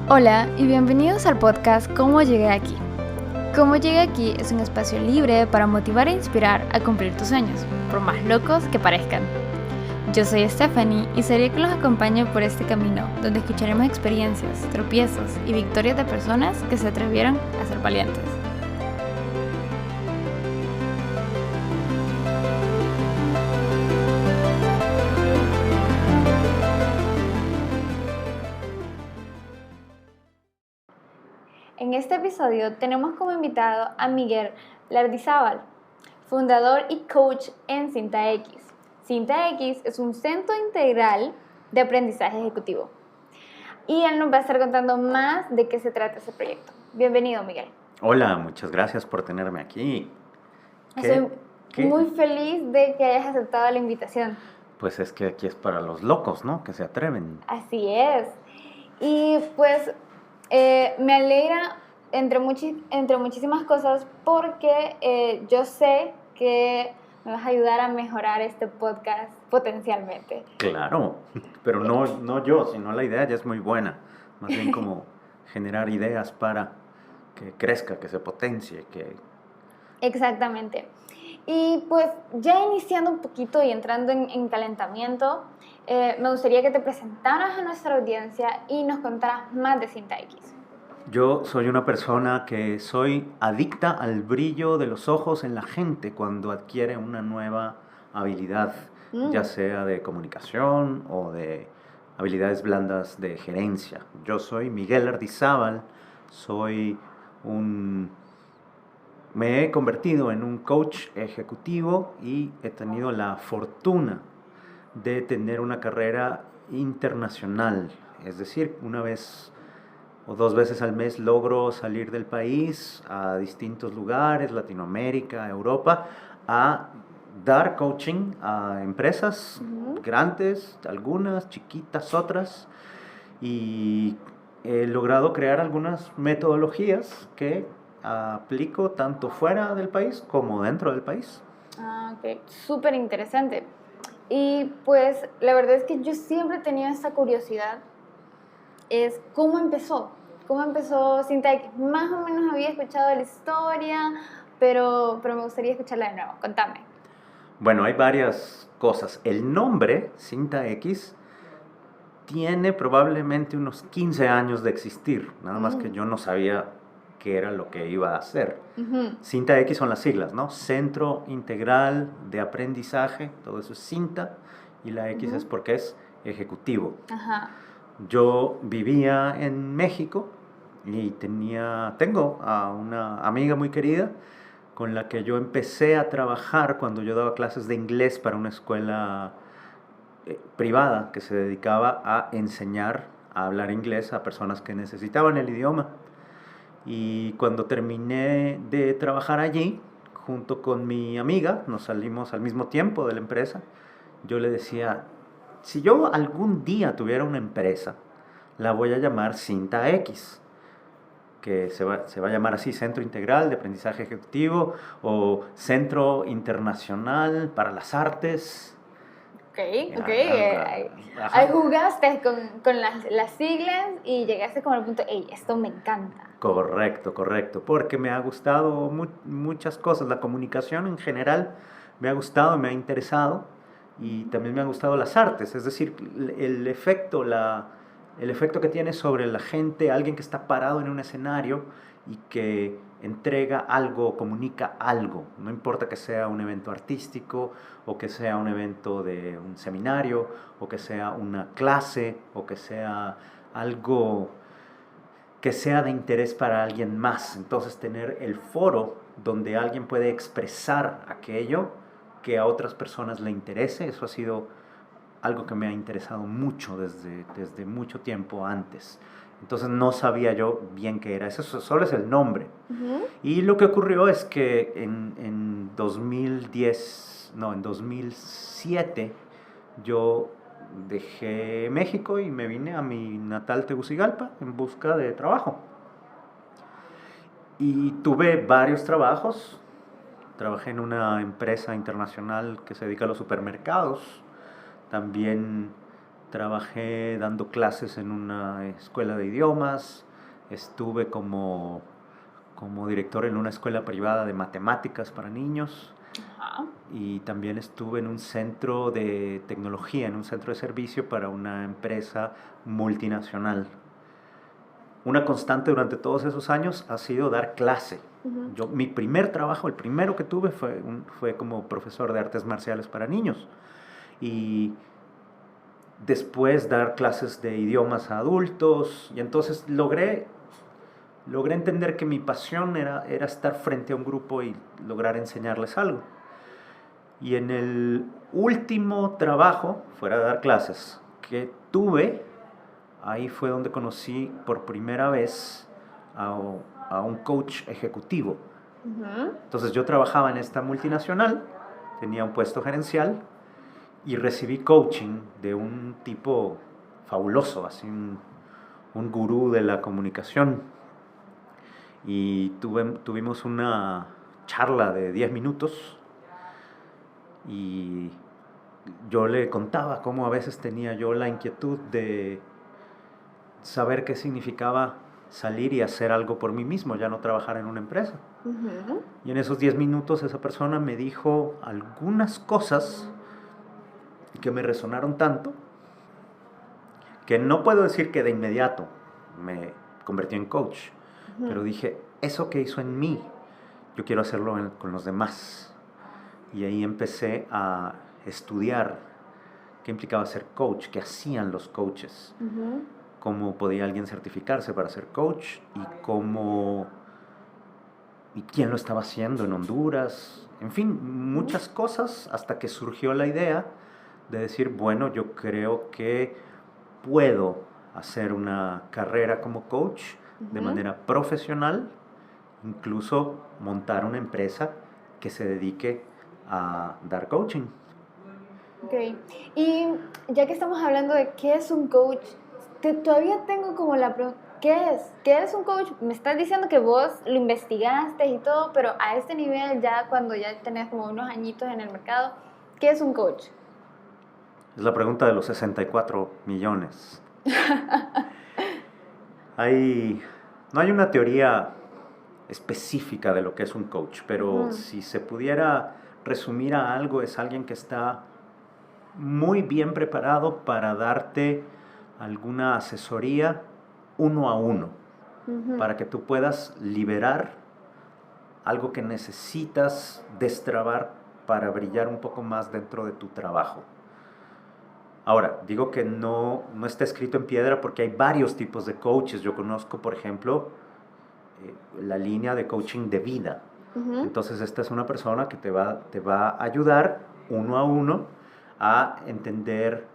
Hola y bienvenidos al podcast Cómo Llegué Aquí. Cómo Llegué Aquí es un espacio libre para motivar e inspirar a cumplir tus sueños, por más locos que parezcan. Yo soy Stephanie y seré que los acompañe por este camino, donde escucharemos experiencias, tropiezos y victorias de personas que se atrevieron a ser valientes. En este episodio tenemos como invitado a Miguel Lardizábal, fundador y coach en CintaX. CintaX es un centro integral de aprendizaje ejecutivo. Y él nos va a estar contando más de qué se trata ese proyecto. Bienvenido, Miguel. Hola, muchas gracias por tenerme aquí. Estoy muy feliz de que hayas aceptado la invitación. Pues es que aquí es para los locos, ¿no? Que se atreven. Así es. Y pues me alegra entre muchísimas cosas porque yo sé que me vas a ayudar a mejorar este podcast potencialmente. Claro, pero no yo, sino la idea ya es muy buena. Más bien como generar ideas para que crezca, que se potencie, que... Exactamente. Y pues ya iniciando un poquito y entrando en calentamiento, me gustaría que te presentaras a nuestra audiencia y nos contaras más de CintaX. Yo soy una persona que soy adicta al brillo de los ojos en la gente cuando adquiere una nueva habilidad, ya sea de comunicación o de habilidades blandas de gerencia. Yo soy Miguel Lardizábal, me he convertido en un coach ejecutivo y he tenido la fortuna de tener una carrera internacional, es decir, una vez o 2 veces al mes logro salir del país a distintos lugares, Latinoamérica, Europa, a dar coaching a empresas grandes, algunas, chiquitas, otras, y he logrado crear algunas metodologías que aplico tanto fuera del país como dentro del país. Ok, súper interesante. Y pues la verdad es que yo siempre he tenido esta curiosidad, es cómo empezó CintaX. Más o menos había escuchado la historia, pero me gustaría escucharla de nuevo. Contame. Bueno, hay varias cosas. El nombre, CintaX, tiene probablemente unos 15 años de existir, nada más que yo no sabía qué era lo que iba a hacer. CintaX son las siglas, ¿no? Centro Integral de Aprendizaje, todo eso es Cinta, y la X es porque es ejecutivo. Yo vivía en México y tengo a una amiga muy querida con la que yo empecé a trabajar cuando yo daba clases de inglés para una escuela privada que se dedicaba a enseñar a hablar inglés a personas que necesitaban el idioma. Y cuando terminé de trabajar allí, junto con mi amiga, nos salimos al mismo tiempo de la empresa, yo le decía, si yo algún día tuviera una empresa, la voy a llamar CintaX, que se va a llamar así, Centro Integral de Aprendizaje Ejecutivo o Centro Internacional para las Artes. Ok. Ahí jugaste con las siglas y llegaste como al punto, hey, esto me encanta. Correcto, porque me ha gustado muchas cosas, la comunicación en general me ha gustado, me ha interesado, y también me han gustado las artes, es decir, el efecto que tiene sobre la gente, alguien que está parado en un escenario y que entrega algo, comunica algo, no importa que sea un evento artístico o que sea un evento de un seminario o que sea una clase o que sea algo que sea de interés para alguien más. Entonces tener el foro donde alguien puede expresar aquello que a otras personas le interese, eso ha sido algo que me ha interesado mucho desde mucho tiempo antes. Entonces no sabía yo bien qué era, eso solo es el nombre. Y lo que ocurrió es que en 2007 yo dejé México y me vine a mi natal Tegucigalpa en busca de trabajo. Y tuve varios trabajos. Trabajé en una empresa internacional que se dedica a los supermercados. También trabajé dando clases en una escuela de idiomas, estuve como director en una escuela privada de matemáticas para niños. Ajá. Y también estuve en un centro de tecnología, en un centro de servicio para una empresa multinacional. Una constante durante todos esos años ha sido dar clase. Mi primer trabajo, el primero que tuve fue como profesor de artes marciales para niños. Y después dar clases de idiomas a adultos. Y entonces logré entender que mi pasión era estar frente a un grupo y lograr enseñarles algo. Y en el último trabajo, fuera de dar clases, que tuve, ahí fue donde conocí por primera vez a un coach ejecutivo. Entonces yo trabajaba en esta multinacional, tenía un puesto gerencial y recibí coaching de un tipo fabuloso, así un gurú de la comunicación. Y tuvimos una charla de 10 minutos y yo le contaba cómo a veces tenía yo la inquietud de saber qué significaba salir y hacer algo por mí mismo, ya no trabajar en una empresa. Y en esos 10 minutos esa persona me dijo algunas cosas que me resonaron tanto que no puedo decir que de inmediato me convertí en coach, pero dije, eso que hizo en mí, yo quiero hacerlo con los demás. Y ahí empecé a estudiar qué implicaba ser coach, qué hacían los coaches, cómo podía alguien certificarse para ser coach y quién lo estaba haciendo en Honduras, en fin, muchas cosas, hasta que surgió la idea de decir, bueno, yo creo que puedo hacer una carrera como coach de manera profesional, incluso montar una empresa que se dedique a dar coaching. Ok, y ya que estamos hablando de qué es un coach, todavía tengo como la pregunta, ¿qué es? ¿Qué es un coach? Me estás diciendo que vos lo investigaste y todo, pero a este nivel ya cuando ya tenés como unos añitos en el mercado, ¿qué es un coach? Es la pregunta de los 64 millones. No hay una teoría específica de lo que es un coach, pero si se pudiera resumir a algo, es alguien que está muy bien preparado para darte alguna asesoría uno a uno, para que tú puedas liberar algo que necesitas destrabar para brillar un poco más dentro de tu trabajo. Ahora, digo que no está escrito en piedra porque hay varios tipos de coaches. Yo conozco, por ejemplo, la línea de coaching de vida. Entonces, esta es una persona que te va a ayudar uno a uno a entender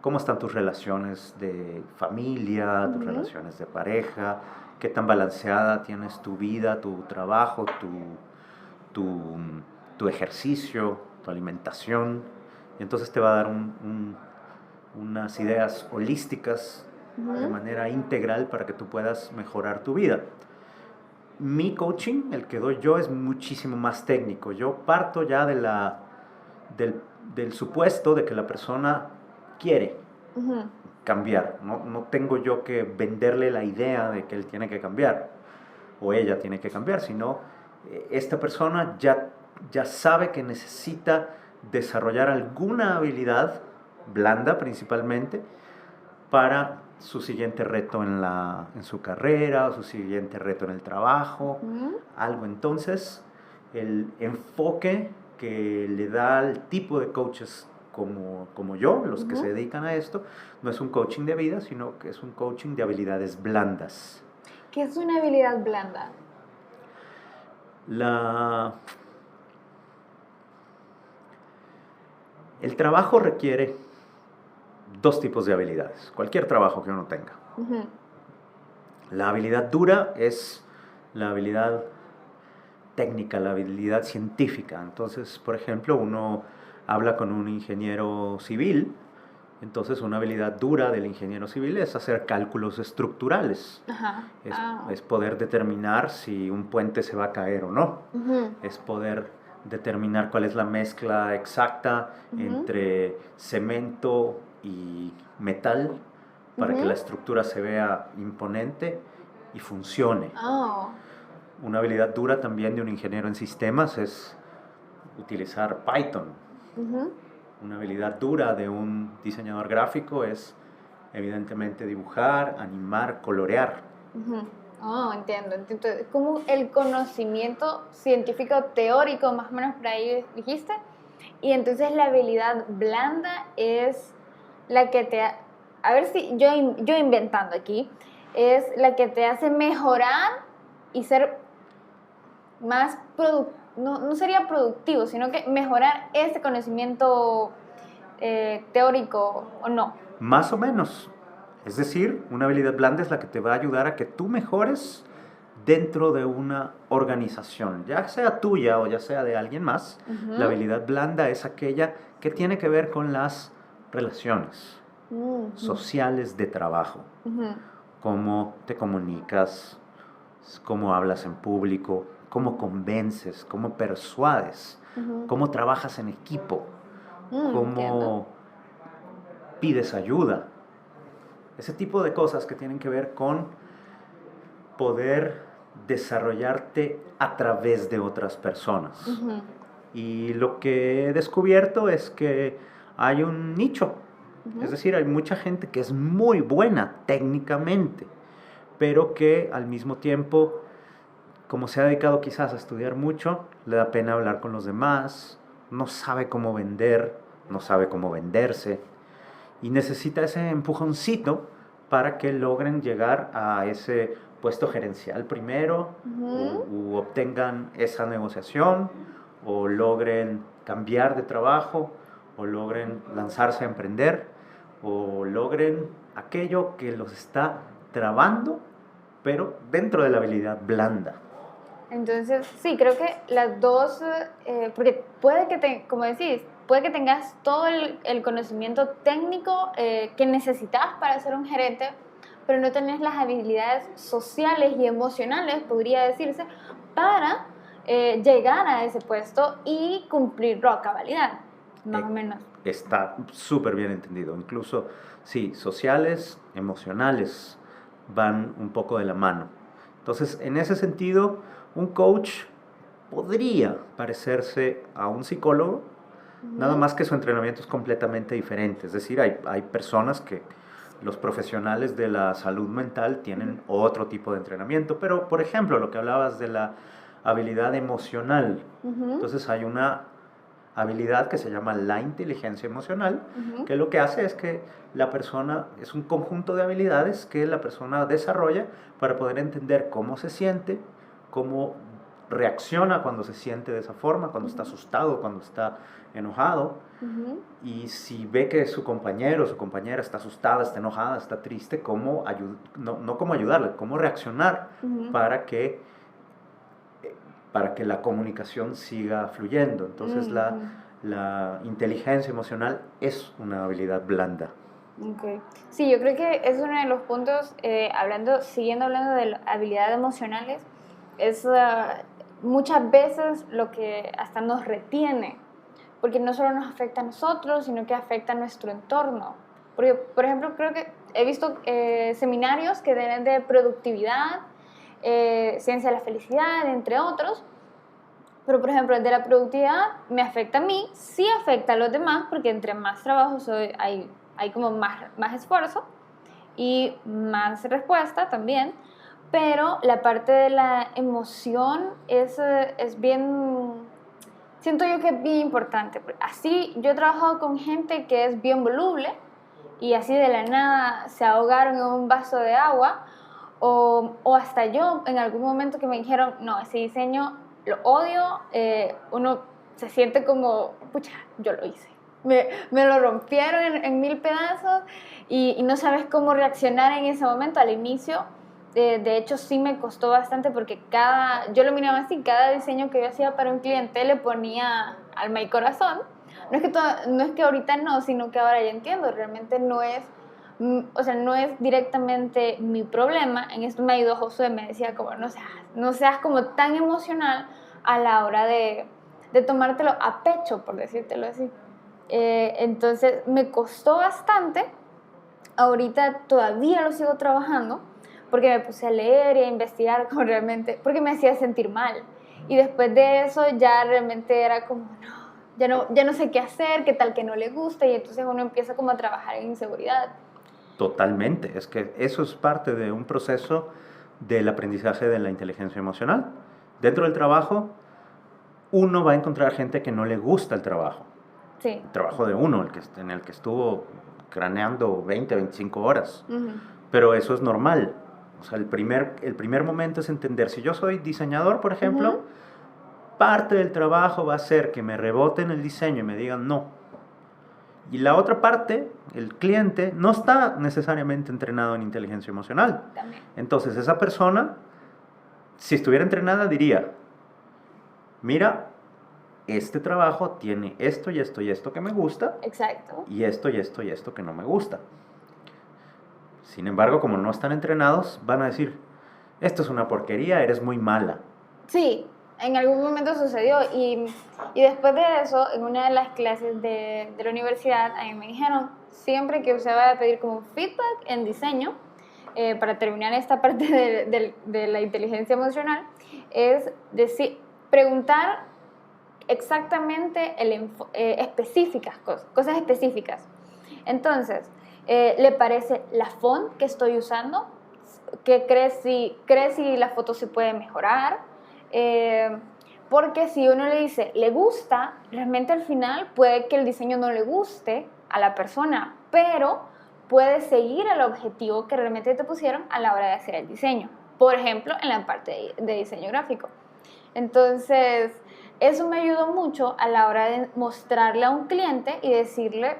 cómo están tus relaciones de familia, tus relaciones de pareja, qué tan balanceada tienes tu vida, tu trabajo, tu ejercicio, tu alimentación. Y entonces te va a dar unas ideas holísticas de manera integral para que tú puedas mejorar tu vida. Mi coaching, el que doy yo, es muchísimo más técnico. Yo parto ya del supuesto de que la persona quiere cambiar. No tengo yo que venderle la idea de que él tiene que cambiar o ella tiene que cambiar, sino esta persona ya sabe que necesita desarrollar alguna habilidad blanda principalmente para su siguiente reto en su carrera, su siguiente reto en el trabajo, algo. Entonces, el enfoque que le da al tipo de coaches como yo, los que se dedican a esto, no es un coaching de vida, sino que es un coaching de habilidades blandas. ¿Qué es una habilidad blanda? El trabajo requiere dos tipos de habilidades, cualquier trabajo que uno tenga. La habilidad dura es la habilidad técnica, la habilidad científica. Entonces, por ejemplo, uno habla con un ingeniero civil, entonces una habilidad dura del ingeniero civil es hacer cálculos estructurales. Es poder determinar si un puente se va a caer o no. Es poder determinar cuál es la mezcla exacta entre cemento y metal para que la estructura se vea imponente y funcione. Oh. Una habilidad dura también de un ingeniero en sistemas es utilizar Python. Una habilidad dura de un diseñador gráfico es evidentemente dibujar, animar, colorear. Oh, entiendo. Entonces, como el conocimiento científico teórico, más o menos por ahí dijiste, y entonces la habilidad blanda es la que te... A ver si yo inventando aquí, es la que te hace mejorar y ser más no sería productivo, sino que mejorar ese conocimiento teórico o no. Más o menos. Es decir, una habilidad blanda es la que te va a ayudar a que tú mejores dentro de una organización, ya sea tuya o ya sea de alguien más. La habilidad blanda es aquella que tiene que ver con las relaciones sociales de trabajo. Cómo te comunicas, cómo hablas en público, cómo convences, cómo persuades, cómo trabajas en equipo, cómo pides ayuda. Ese tipo de cosas que tienen que ver con poder desarrollarte a través de otras personas. Y lo que he descubierto es que hay un nicho. Es decir, hay mucha gente que es muy buena técnicamente, pero que al mismo tiempo, como se ha dedicado quizás a estudiar mucho, le da pena hablar con los demás, no sabe cómo vender, no sabe cómo venderse, y necesita ese empujoncito para que logren llegar a ese puesto gerencial primero, u obtengan esa negociación, o logren cambiar de trabajo, o logren lanzarse a emprender, o logren aquello que los está trabando, pero dentro de la habilidad blanda. Entonces, sí, creo que las dos, porque puede que, como decís, puede que tengas todo el conocimiento técnico que necesitas para ser un gerente, pero no tenés las habilidades sociales y emocionales, podría decirse, para llegar a ese puesto y cumplirlo a cabalidad, más o menos. Está súper bien entendido. Incluso, sí, sociales, emocionales van un poco de la mano. Entonces, en ese sentido, un coach podría parecerse a un psicólogo, nada más que su entrenamiento es completamente diferente. Es decir, hay personas que los profesionales de la salud mental tienen otro tipo de entrenamiento, pero por ejemplo, lo que hablabas de la habilidad emocional, entonces hay una habilidad que se llama la inteligencia emocional, que lo que hace es que la persona, es un conjunto de habilidades que la persona desarrolla para poder entender cómo se siente, cómo reacciona cuando se siente de esa forma, cuando está asustado, cuando está enojado, y si ve que su compañero o su compañera está asustada, está enojada, está triste, cómo no cómo ayudarle, cómo reaccionar para que la comunicación siga fluyendo. Entonces la inteligencia emocional es una habilidad blanda. Okay. Sí, yo creo que es uno de los puntos, siguiendo hablando de habilidades emocionales, es muchas veces lo que hasta nos retiene, porque no solo nos afecta a nosotros, sino que afecta a nuestro entorno. Porque, por ejemplo, creo que he visto seminarios que tienen de productividad, ciencia de la felicidad, entre otros, pero por ejemplo el de la productividad me afecta a mí, sí afecta a los demás, porque entre más trabajo hay como más esfuerzo y más respuesta también, pero la parte de la emoción es bien, siento yo que es bien importante. Así yo he trabajado con gente que es bien voluble y así de la nada se ahogaron en un vaso de agua, o hasta yo en algún momento que me dijeron, no, ese diseño lo odio, uno se siente como, pucha, yo lo hice. Me lo rompieron en mil pedazos y no sabes cómo reaccionar en ese momento. Al inicio, de hecho, sí me costó bastante porque yo lo miraba así, cada diseño que yo hacía para un cliente le ponía alma y corazón. No es que ahorita no, sino que ahora ya entiendo, realmente no es directamente mi problema. En esto me ayudó Josué, me decía como no seas como tan emocional a la hora de tomártelo a pecho, por decírtelo así. Entonces me costó bastante. Ahorita todavía lo sigo trabajando porque me puse a leer y a investigar como realmente, porque me hacía sentir mal. Y después de eso ya realmente era como, no, ya no sé qué hacer, qué tal que no le gusta, y entonces uno empieza como a trabajar en inseguridad. Totalmente, es que eso es parte de un proceso del aprendizaje de la inteligencia emocional. Dentro del trabajo, uno va a encontrar gente que no le gusta el trabajo. Sí. El trabajo de uno, en el que estuvo craneando 20, 25 horas. Pero eso es normal. O sea, el primer momento es entender, si yo soy diseñador, por ejemplo, parte del trabajo va a ser que me reboten el diseño y me digan no. Y la otra parte, el cliente, no está necesariamente entrenado en inteligencia emocional. También. Entonces, esa persona, si estuviera entrenada, diría, mira, este trabajo tiene esto y esto y esto que me gusta. Exacto. Y esto y esto y esto que no me gusta. Sin embargo, como no están entrenados, van a decir, esto es una porquería, eres muy mala. Sí, en algún momento sucedió, y después de eso, en una de las clases de la universidad, a mí me dijeron, siempre que usted va a pedir como feedback en diseño, para terminar esta parte de la inteligencia emocional, es decir, preguntar exactamente específicas, cosas específicas. Entonces, ¿le parece la font que estoy usando? ¿Qué crees si la foto se puede mejorar? Porque si uno le dice, le gusta, realmente al final puede que el diseño no le guste a la persona, pero puede seguir el objetivo que realmente te pusieron a la hora de hacer el diseño. Por ejemplo, en la parte de diseño gráfico. Entonces, eso me ayudó mucho a la hora de mostrarle a un cliente y decirle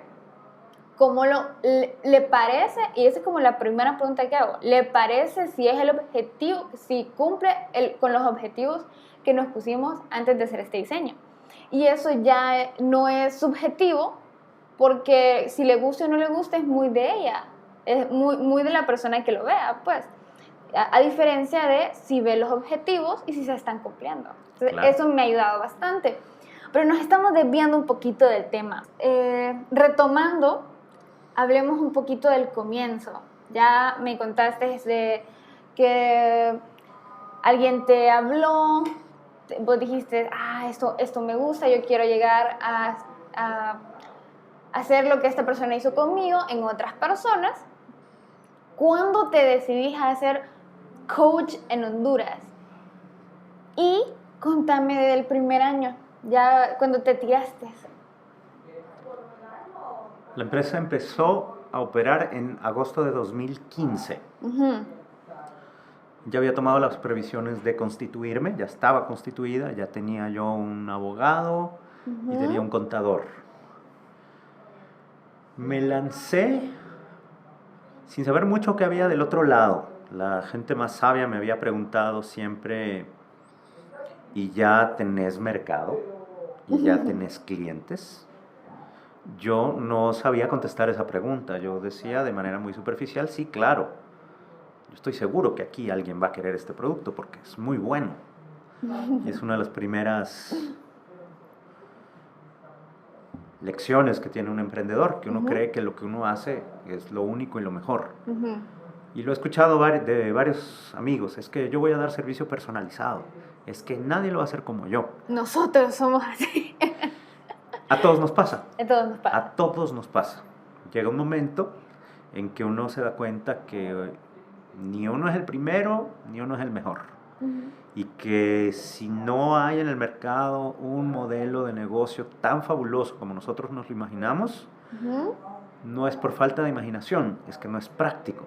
cómo le parece, y esa es como la primera pregunta que hago, ¿le parece si es el objetivo, si cumple con los objetivos que nos pusimos antes de hacer este diseño? Y eso ya no es subjetivo, porque si le gusta o no le gusta es muy de ella, es muy de la persona que lo vea, pues. A diferencia de si ve los objetivos y si se están cumpliendo. Entonces, claro, eso me ha ayudado bastante. Pero nos estamos desviando un poquito del tema. Retomando, hablemos un poquito del comienzo. Ya me contaste de que alguien te habló, vos dijiste, esto me gusta, yo quiero llegar a hacer lo que esta persona hizo conmigo en otras personas. ¿Cuándo te decidís a ser coach en Honduras? Y contame del primer año, ya cuando te tiraste. La empresa empezó a operar en agosto de 2015. Ya había tomado las previsiones de constituirme, ya estaba constituida, ya tenía yo un abogado y tenía un contador. Me lancé sin saber mucho qué había del otro lado. La gente más sabia me había preguntado siempre, ¿y ya tenés mercado? ¿Y ya tenés clientes? Yo no sabía contestar esa pregunta. Yo decía de manera muy superficial, sí, claro. Yo estoy seguro que aquí alguien va a querer este producto porque es muy bueno. Y es una de las primeras lecciones que tiene un emprendedor, que uno cree que lo que uno hace es lo único y lo mejor. Y lo he escuchado de varios amigos, es que yo voy a dar servicio personalizado, es que nadie lo va a hacer como yo. Nosotros somos así. A todos nos pasa. A todos nos pasa. A todos nos pasa. Llega un momento en que uno se da cuenta que ni uno es el primero, ni uno es el mejor. Y que si no hay en el mercado un modelo de negocio tan fabuloso como nosotros nos lo imaginamos, no es por falta de imaginación, es que no es práctico.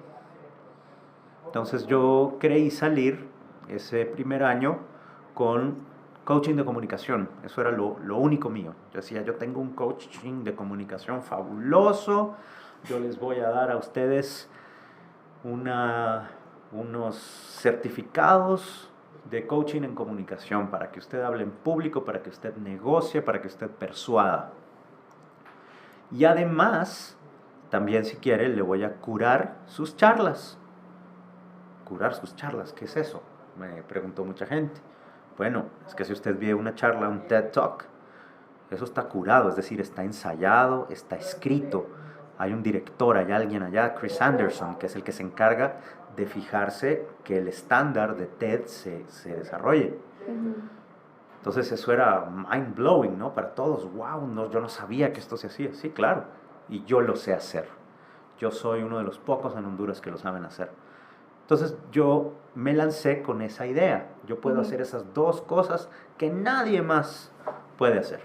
Entonces yo creí salir ese primer año con coaching de comunicación. Eso era lo único mío. Yo decía, yo tengo un coaching de comunicación fabuloso, yo les voy a dar a ustedes unos certificados de coaching en comunicación para que usted hable en público, para que usted negocie, para que usted persuada. Y además, también si quiere, le voy a curar sus charlas. ¿Curar sus charlas? ¿Qué es eso? Me preguntó mucha gente. Bueno, es que si usted ve una charla, un TED Talk, Eso está curado, es decir, está ensayado, está escrito. Hay un director, hay alguien allá, Chris Anderson, que es el que se encarga de fijarse que el estándar de TED se desarrolle. Entonces eso era mind blowing, ¿no? Para todos, wow, no, yo no sabía que esto se hacía. Sí, claro, y yo lo sé hacer. Yo soy uno de los pocos en Honduras que lo saben hacer. Entonces yo me lancé con esa idea. Yo puedo hacer esas dos cosas que nadie más puede hacer.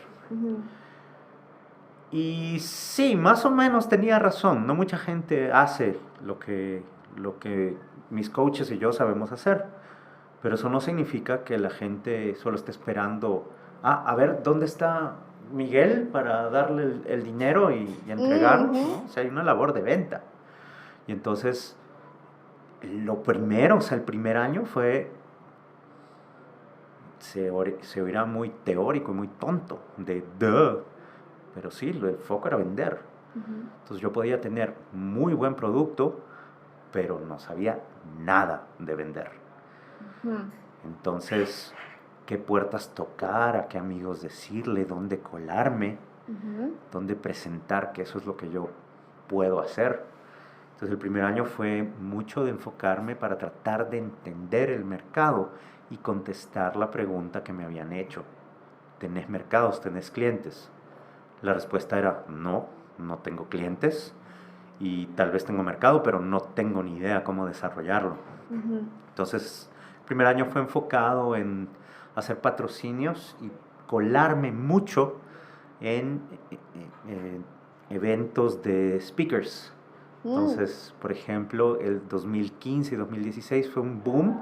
Y sí, más o menos tenía razón. No mucha gente hace lo que mis coaches y yo sabemos hacer. Pero eso no significa que la gente solo esté esperando, a ver, ¿dónde está Miguel para darle el dinero y entregarlo? ¿No? O sea, hay una labor de venta. Y entonces, lo primero, o sea, el primer año fue, se oirá muy teórico y muy tonto, de duh, pero sí, el foco era vender. Entonces yo podía tener muy buen producto, pero no sabía nada de vender. Entonces, ¿qué puertas tocar? ¿A qué amigos decirle? ¿Dónde colarme? ¿Dónde presentar que eso es lo que yo puedo hacer? Entonces el primer año fue mucho de enfocarme para tratar de entender el mercado y contestar la pregunta que me habían hecho. ¿Tenés mercados? ¿Tenés clientes? La respuesta era no, no tengo clientes y tal vez tengo mercado, pero no tengo ni idea cómo desarrollarlo. Entonces, el primer año fue enfocado en hacer patrocinios y colarme mucho en eventos de speakers. Entonces, por ejemplo, el 2015 y 2016 fue un boom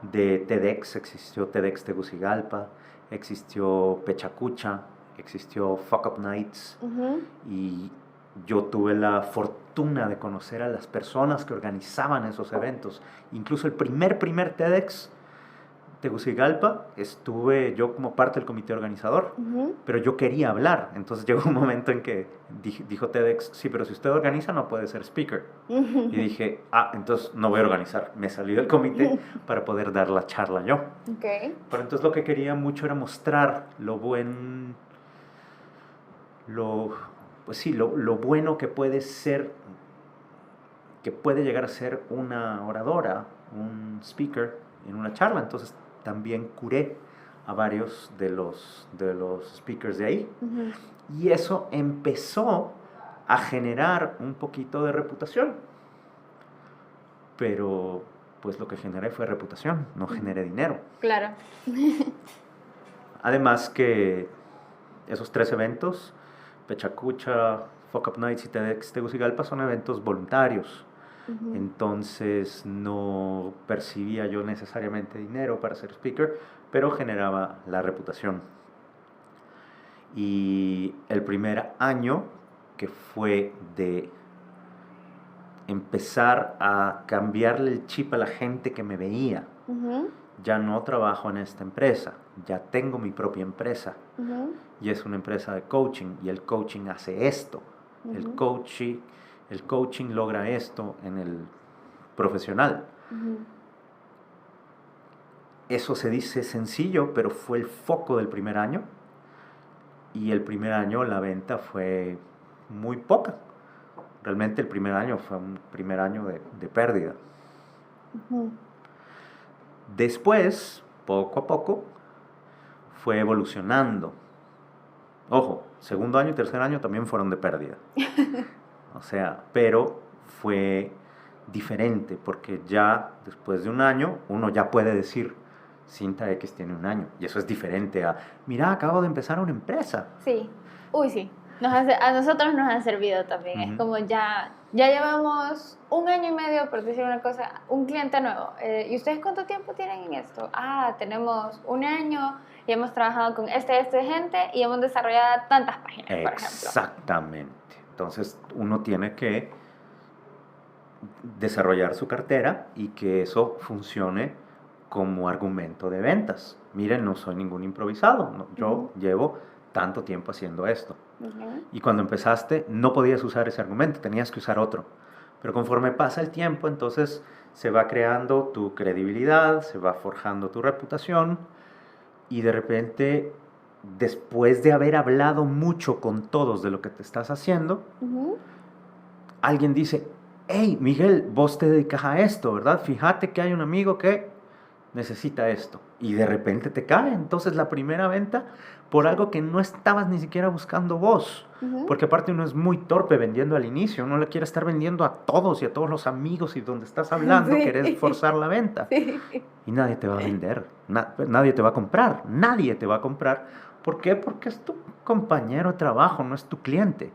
de TEDx. Existió TEDx Tegucigalpa, existió Pechacucha, existió Fuck Up Nights, y yo tuve la fortuna de conocer a las personas que organizaban esos eventos. Incluso el primer TEDx Tegucigalpa, estuve yo como parte del comité organizador, pero yo quería hablar. Entonces llegó un momento en que dijo TEDx, sí, pero si usted organiza no puede ser speaker. Y dije, entonces no voy a organizar. Me salí del comité para poder dar la charla yo. Pero entonces lo que quería mucho era mostrar lo bueno que puede ser, que puede llegar a ser una oradora, un speaker en una charla. Entonces también curé a varios de los speakers de ahí. Y eso empezó a generar un poquito de reputación. Pero pues lo que generé fue reputación, no generé dinero. Claro. Además que esos 3 eventos, Pechacucha, Fuck Up Nights y TEDx Tegucigalpa, son eventos voluntarios. Entonces no percibía yo necesariamente dinero para ser speaker, pero generaba la reputación. Y el primer año, que fue de empezar a cambiarle el chip a la gente que me veía, ya no trabajo en esta empresa, ya tengo mi propia empresa, y es una empresa de coaching, y el coaching hace esto. El coaching logra esto en el profesional. Eso se dice sencillo, pero fue el foco del primer año. Y el primer año la venta fue muy poca. Realmente el primer año fue un primer año de pérdida. Después, poco a poco, fue evolucionando. Ojo, segundo año y tercer año también fueron de pérdida. O sea, pero fue diferente porque ya después de un año uno ya puede decir, Cinta X tiene un año. Y eso es diferente a, mira, acabo de empezar una empresa. Sí, sí. A nosotros nos ha servido también. Es como ya llevamos 1 año y medio, por decir una cosa, un cliente nuevo. ¿Y ustedes cuánto tiempo tienen en esto? Tenemos 1 año y hemos trabajado con este gente y hemos desarrollado tantas páginas, por ejemplo. Exactamente. Entonces uno tiene que desarrollar su cartera y que eso funcione como argumento de ventas. Miren, no soy ningún improvisado. No, yo llevo tanto tiempo haciendo esto. Y cuando empezaste no podías usar ese argumento, tenías que usar otro. Pero conforme pasa el tiempo, entonces se va creando tu credibilidad, se va forjando tu reputación y de repente después de haber hablado mucho con todos de lo que te estás haciendo, alguien dice, hey, Miguel, vos te dedicas a esto, ¿verdad? Fíjate que hay un amigo que necesita esto. Y de repente te cae. Entonces la primera venta por algo que no estabas ni siquiera buscando vos. Porque aparte uno es muy torpe vendiendo al inicio. Uno le quiere estar vendiendo a todos y a todos los amigos y donde estás hablando querés forzar la venta. Y nadie te va a vender. Nadie te va a comprar. Nadie te va a comprar. ¿Por qué? Porque es tu compañero de trabajo, no es tu cliente.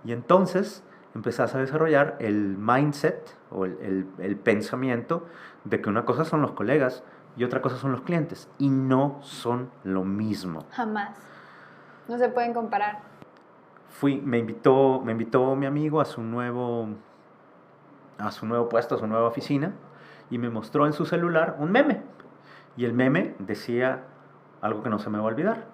Y entonces empezás a desarrollar el mindset o el pensamiento de que una cosa son los colegas y otra cosa son los clientes. Y no son lo mismo. Jamás. No se pueden comparar. Me invitó mi amigo a su nuevo puesto, a su nueva oficina, y me mostró en su celular un meme. Y el meme decía algo que no se me va a olvidar.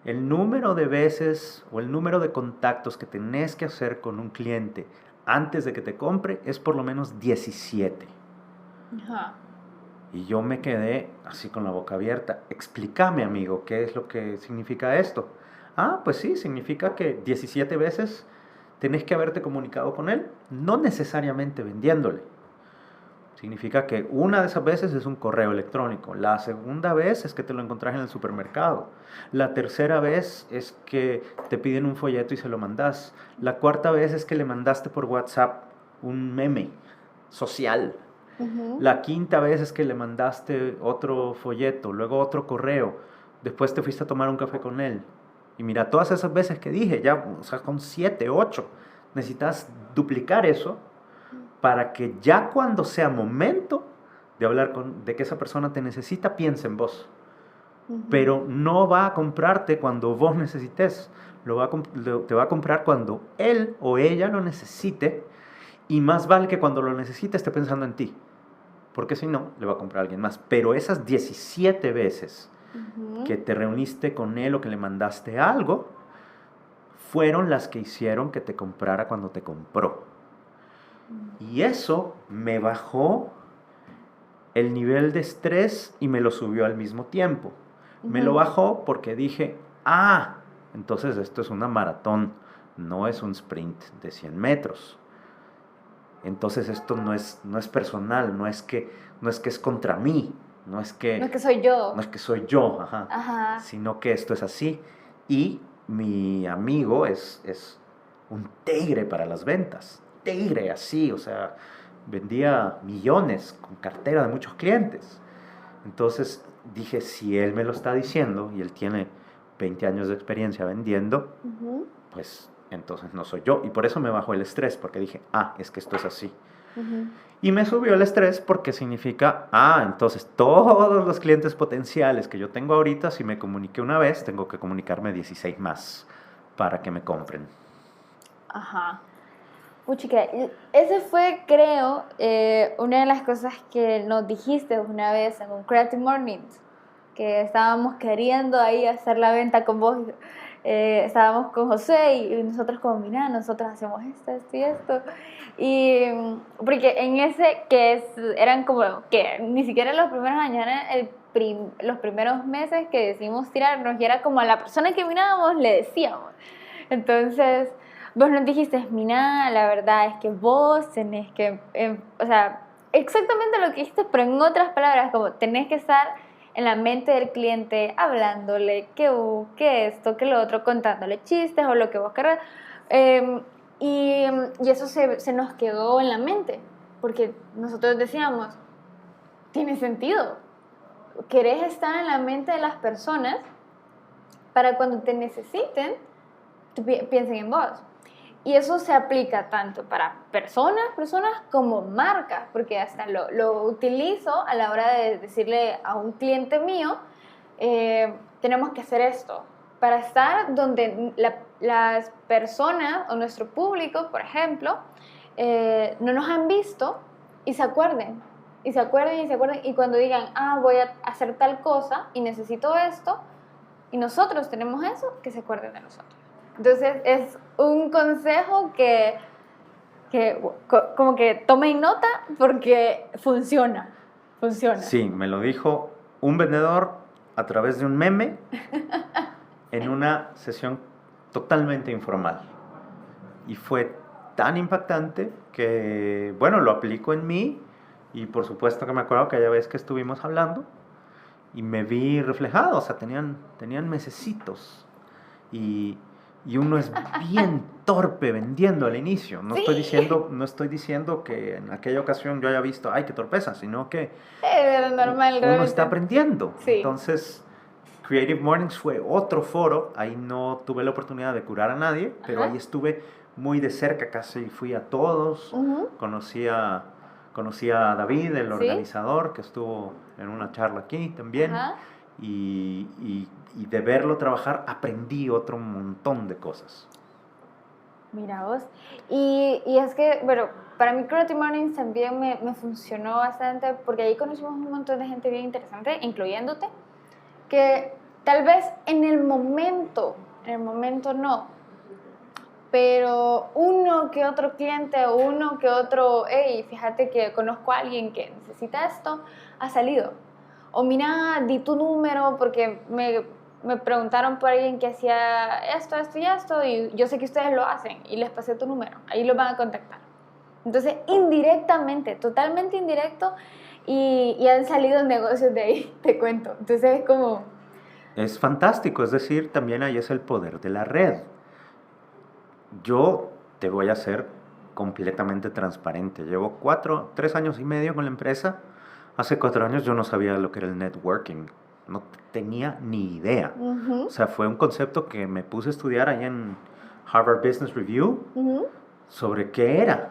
El número de veces o el número de contactos que tenés que hacer con un cliente antes de que te compre es por lo menos 17. Ajá. Y yo me quedé así con la boca abierta. Explícame, amigo, ¿qué es lo que significa esto? Ah, pues sí, significa que 17 veces tenés que haberte comunicado con él, no necesariamente vendiéndole. Significa que una de esas veces es un correo electrónico, la segunda vez es que te lo encontrás en el supermercado, la tercera vez es que te piden un folleto y se lo mandás, la cuarta vez es que le mandaste por WhatsApp un meme social, la quinta vez es que le mandaste otro folleto, luego otro correo, después te fuiste a tomar un café con él. Y mira, todas esas veces que dije, ya, o sea, con 7, 8, necesitas duplicar eso para que ya cuando sea momento de hablar de que esa persona te necesita, piense en vos. Pero no va a comprarte cuando vos necesites, te va a comprar cuando él o ella lo necesite, y más vale que cuando lo necesite esté pensando en ti, porque si no, le va a comprar a alguien más. Pero esas 17 veces que te reuniste con él o que le mandaste algo, fueron las que hicieron que te comprara cuando te compró. Y eso me bajó el nivel de estrés y me lo subió al mismo tiempo. Me lo bajó porque dije, entonces esto es una maratón, no es un sprint de 100 metros. Entonces esto no es personal, no es que es contra mí, no es que soy yo. No es que soy yo, sino que esto es así. Y mi amigo es un tigre para las ventas, tigre así, o sea, vendía millones con cartera de muchos clientes. Entonces dije, si él me lo está diciendo y él tiene 20 años de experiencia vendiendo, pues entonces no soy yo. Y por eso me bajó el estrés, porque dije, es que esto es así. Y me subió el estrés porque significa, entonces todos los clientes potenciales que yo tengo ahorita, si me comuniqué una vez, tengo que comunicarme 16 más para que me compren. Ajá. Chica, ese fue, creo, una de las cosas que nos dijiste una vez en un Creative Mornings, que estábamos queriendo ahí hacer la venta con vos. Estábamos con José y nosotros como, mira, nosotros hacemos esto y esto. Y porque en ese eran como que ni siquiera los primeros años, eran los primeros meses que decidimos tirarnos, y era como a la persona que mirábamos le decíamos. Entonces vos nos dijiste, mira, la verdad es que vos tenés que, o sea, exactamente lo que dijiste, pero en otras palabras, como tenés que estar en la mente del cliente, hablándole que esto, que lo otro, contándole chistes o lo que vos querrás. Y eso se nos quedó en la mente, porque nosotros decíamos, tiene sentido. Querés estar en la mente de las personas para cuando te necesiten, piensen en vos. Y eso se aplica tanto para personas como marcas, porque hasta lo utilizo a la hora de decirle a un cliente mío, tenemos que hacer esto, para estar donde las personas o nuestro público, por ejemplo, no nos han visto y se acuerden, y cuando digan, voy a hacer tal cosa y necesito esto, y nosotros tenemos eso, que se acuerden de nosotros. Entonces es un consejo que como que tomen nota porque funciona. Sí, me lo dijo un vendedor a través de un meme en una sesión totalmente informal. Y fue tan impactante que, bueno, lo aplico en mí y por supuesto que me acuerdo que aquella vez que estuvimos hablando y me vi reflejado, o sea, tenían mesecitos y uno es bien torpe vendiendo al inicio. No, Sí. no estoy diciendo que en aquella ocasión yo haya visto, ay, qué torpeza, sino que Era normal, uno realmente. está aprendiendo. Sí. Entonces, Creative Mornings fue otro foro. Ahí no tuve la oportunidad de curar a nadie, pero Ajá. ahí estuve muy de cerca, casi fui a todos. Ujú. Conocí a David, el ¿Sí? organizador, que estuvo en una charla aquí también. Ajá. Y de verlo trabajar aprendí otro montón de cosas. Mira vos. Y es que, bueno, para mí Creative Mornings también me funcionó bastante porque ahí conocimos un montón de gente bien interesante, incluyéndote, que tal vez en el momento no, pero uno que otro cliente o uno que otro, hey, fíjate que conozco a alguien que necesita esto, ha salido. O mira, di tu número porque me preguntaron por alguien que hacía esto y esto y yo sé que ustedes lo hacen y les pasé tu número, ahí los van a contactar. Entonces, indirectamente, totalmente indirecto y han salido negocios de ahí, te cuento. Entonces es como... Es fantástico, es decir, también ahí es el poder de la red. Yo te voy a ser completamente transparente. Llevo 3 años y medio con la empresa. Hace 4 años yo no sabía lo que era el networking. No tenía ni idea. Uh-huh. O sea, fue un concepto que me puse a estudiar ahí en Harvard Business Review Uh-huh. sobre qué era.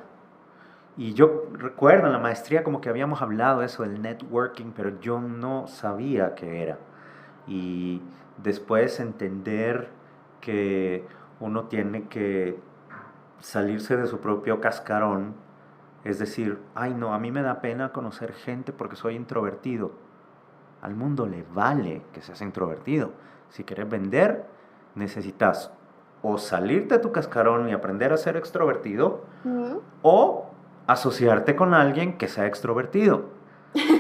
Y yo recuerdo en la maestría como que habíamos hablado eso del networking, pero yo no sabía qué era. Y después entender que uno tiene que salirse de su propio cascarón, es decir, ay no, a mí me da pena conocer gente porque soy introvertido. Al mundo le vale que seas introvertido. Si quieres vender, necesitas o salirte de tu cascarón y aprender a ser extrovertido, Uh-huh. o asociarte con alguien que sea extrovertido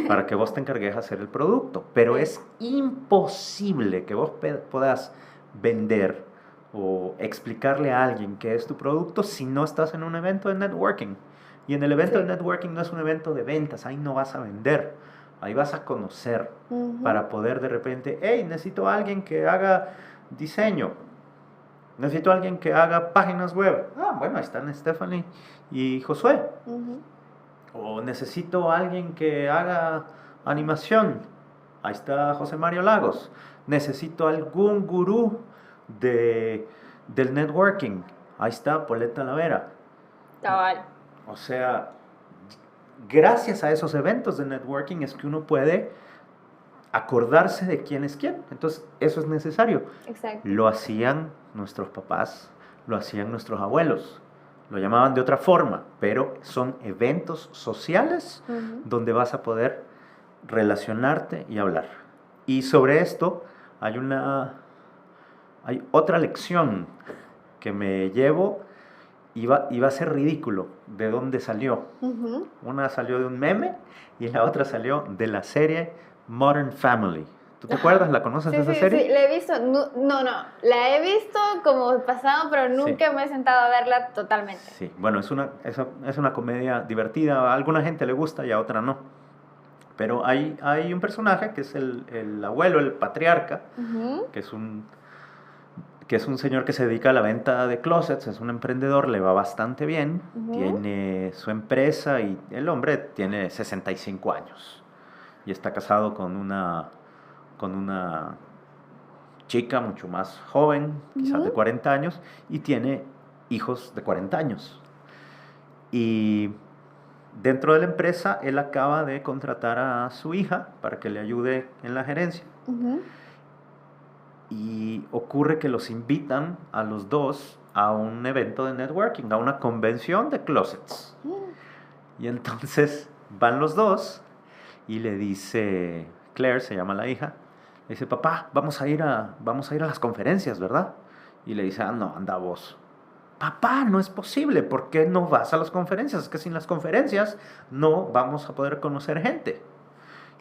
para que vos te encargues de hacer el producto. Pero es imposible que vos puedas vender o explicarle a alguien qué es tu producto si no estás en un evento de networking. Y en el evento de networking no es un evento de ventas, ahí no vas a vender, ahí vas a conocer para poder de repente, hey, necesito a alguien que haga diseño, necesito a alguien que haga páginas web. Ah, bueno, ahí están Stephanie y Josué. O necesito a alguien que haga animación. Ahí está José Mario Lagos. Necesito algún gurú del networking. Ahí está Paulette Talavera. Cabal. O sea, gracias a esos eventos de networking es que uno puede acordarse de quién es quién. Entonces, eso es necesario. Exacto. Lo hacían nuestros papás, lo hacían nuestros abuelos. Lo llamaban de otra forma, pero son eventos sociales donde vas a poder relacionarte y hablar. Y sobre esto hay otra lección que me llevo y va a ser ridículo de dónde salió. Una salió de un meme y la otra salió de la serie Modern Family. ¿Tú te acuerdas? ¿La conoces esa serie? Sí, la he visto. No, la he visto como pasado, pero nunca me he sentado a verla totalmente. Sí, bueno, es una comedia divertida. A alguna gente le gusta y a otra no. Pero hay un personaje que es el abuelo, el patriarca, que es un señor que se dedica a la venta de closets, es un emprendedor, le va bastante bien, tiene su empresa y el hombre tiene 65 años y está casado con una chica mucho más joven, quizás de 40 años, y tiene hijos de 40 años. Y dentro de la empresa, él acaba de contratar a su hija para que le ayude en la gerencia. Y ocurre que los invitan a los dos a un evento de networking, a una convención de closets. Y entonces van los dos y le dice, Claire, se llama la hija, le dice, papá, vamos a ir a las conferencias, ¿verdad? Y le dice, no, anda vos. Papá, no es posible, ¿por qué no vas a las conferencias? Es que sin las conferencias no vamos a poder conocer gente.